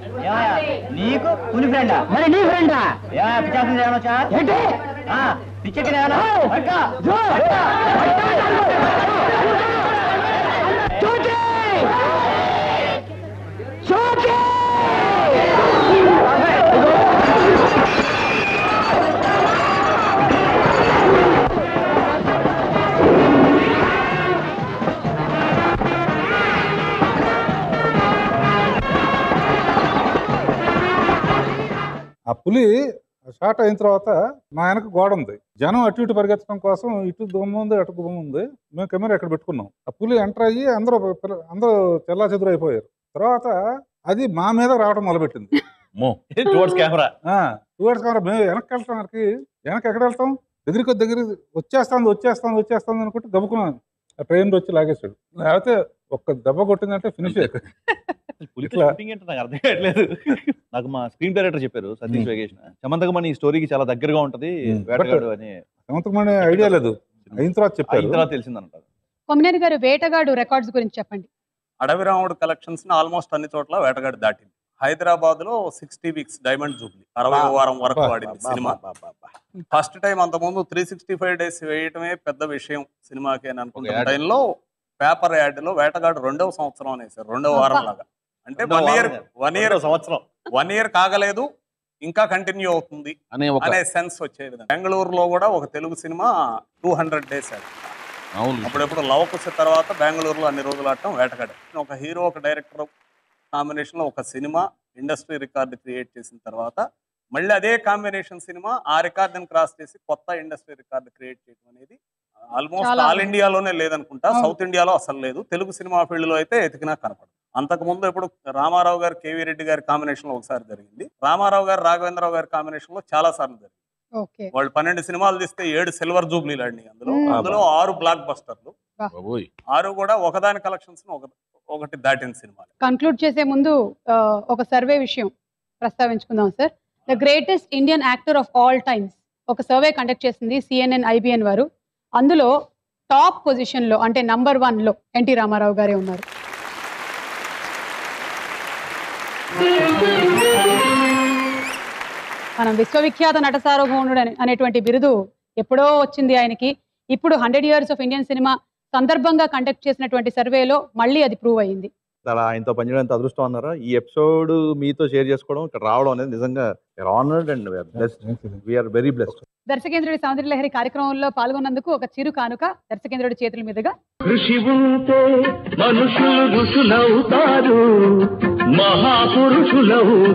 నీకు పులి ఫ్రెండా? మరి నీ ఫ్రెండా? ఏంటి పిచ్చెక్కి ఆ పులి షార్ట్ అయిన తర్వాత మా వెనక గోడ ఉంది, జనం అటు ఇటు పరిగెత్తడం కోసం ఇటు దొమ్మ ఉంది అటు గుమ్మ ఉంది. మేము కెమెరా ఎక్కడ పెట్టుకున్నాం. ఆ పులి ఎంటర్ అయ్యి అందరూ చెల్లా చెదురు అయిపోయారు. తర్వాత అది మా మీద రావడం మొదలుపెట్టింది. టువర్డ్స్ కెమెరా మేము వెనక్కి వెళ్తానికి వెనక్కి ఎక్కడ వెళ్తాం, దగ్గర వచ్చేస్తాను అనుకుంటే గబుకున్నాను. ఆ ట్రైన్ వచ్చి లాగేశాడు. లేకపోతే ఒక్క దెబ్బ కొట్టిందంటే ఫినిష్ అయిపోయింది. నాకు అర్థం కావట్లేదు. నాకు మా స్క్రీన్ డైరెక్టర్ చెప్పారు, సతీష్ వెగేష్, చమంతకమణి ఈ స్టోరీకి చాలా దగ్గరగా ఉంటది వేటగాడు అని. చమంతకమణి ఐడియా లేదు, అయిన తర్వాత చెప్పారు, తర్వాత తెలిసిందంటారు. కొమ్మినేని గారు వేటగాడు రికార్డ్స్ గురించి చెప్పండి. అడవి రాముడు కలెక్షన్స్ ఆల్మోస్ట్ అన్ని చోట్ల వేటగాడు దాటింది. హైదరాబాద్ లో 60 వీక్స్ డైమండ్ జూబ్లీ 60వ వారం వరకు ఆడింది సినిమా. ఫస్ట్ టైం అంతకుముందు 365 days వేయటమే పెద్ద విషయం సినిమాకి అని అనుకున్న టైంలో పేపర్ యాడ్ లో వేటగాడు 2వ సంవత్సరం అనేసారు, 2వ వారం లాగా. అంటే 1 year కాగలేదు, ఇంకా కంటిన్యూ అవుతుంది అనే సెన్స్ వచ్చే విధంగా. బెంగళూరులో కూడా ఒక తెలుగు సినిమా 200 days అప్పుడెప్పుడు లవకుశ తర్వాత బెంగళూరులో అన్ని రోజులు ఆడటం వేటగాడు. ఒక హీరో ఒక డైరెక్టర్ కాంబినేషన్ లో ఒక సినిమా ఇండస్ట్రీ రికార్డు క్రియేట్ చేసిన తర్వాత మళ్ళీ అదే కాంబినేషన్ సినిమా ఆ రికార్డుని క్రాస్ చేసి కొత్త ఇండస్ట్రీ రికార్డు క్రియేట్ చేయడం అనేది ఆల్మోస్ట్ ఆల్ ఇండియాలోనే లేదనుకుంటా, సౌత్ ఇండియాలో అసలు లేదు. తెలుగు సినిమా ఫీల్డ్ లో అయితే ఎతికినా కనపడదు. అంతకు ముందు ఇప్పుడు రామారావు గారు కేవీ రెడ్డి గారి కాంబినేషన్ లో ఒకసారి జరిగింది, రామారావు గారు రాఘవేంద్రరావు గారి కాంబినేషన్ లో చాలా సార్లు జరిగింది. వాళ్ళు 12 సినిమాలు తీస్తే 7 సిల్వర్ జూబ్లీలు ఆడినాయి. అందులో 6 బ్లాక్ బస్టర్లు, 6 కూడా ఒకదాని కలెక్షన్స్ ఒకటి దాటిన సినిమా. కన్క్లూడ్ చేసే ముందు ఒక సర్వే విషయం ప్రస్తావించుకుందాం sir. The greatest Indian actor of all times ఒక సర్వే కండక్ట్ చేసింది CNN IBN వారు. అందులో టాప్ పొజిషన్ లో అంటే నంబర్ 1 లో ఎన్టీ రామారావు గారే ఉన్నారు. మనం విశ్వవిఖ్యాత నట సార్వభౌముడు అనేటువంటి బిరుదు ఎప్పుడో వచ్చింది ఆయనకి. ఇప్పుడు 100 years ఆఫ్ ఇండియన్ సినిమా సందర్భంగా కండక్ట్ చేసినటువంటి సర్వేలో మళ్ళీ అది ప్రూవ్ అయ్యింది. అలా ఆయనతో పనిచేయడం ఎంత అదృష్టం అన్నారా. ఈ ఎపిసోడ్ మీతో షేర్ చేసుకోవడం, ఇక్కడ రావడం అనేది నిజంగా honoured and we are very blessed. దర్శకేంద్రుడి సౌందర్య లహరి కార్యక్రమంలో పాల్గొన్నందుకు ఒక చిరు కానుక దర్శకేంద్రుడి చేతుల మీదుగా. కృషి ఉంటే మనుషులు ఋషులవుతారు, మహాపురుషులవుతారు.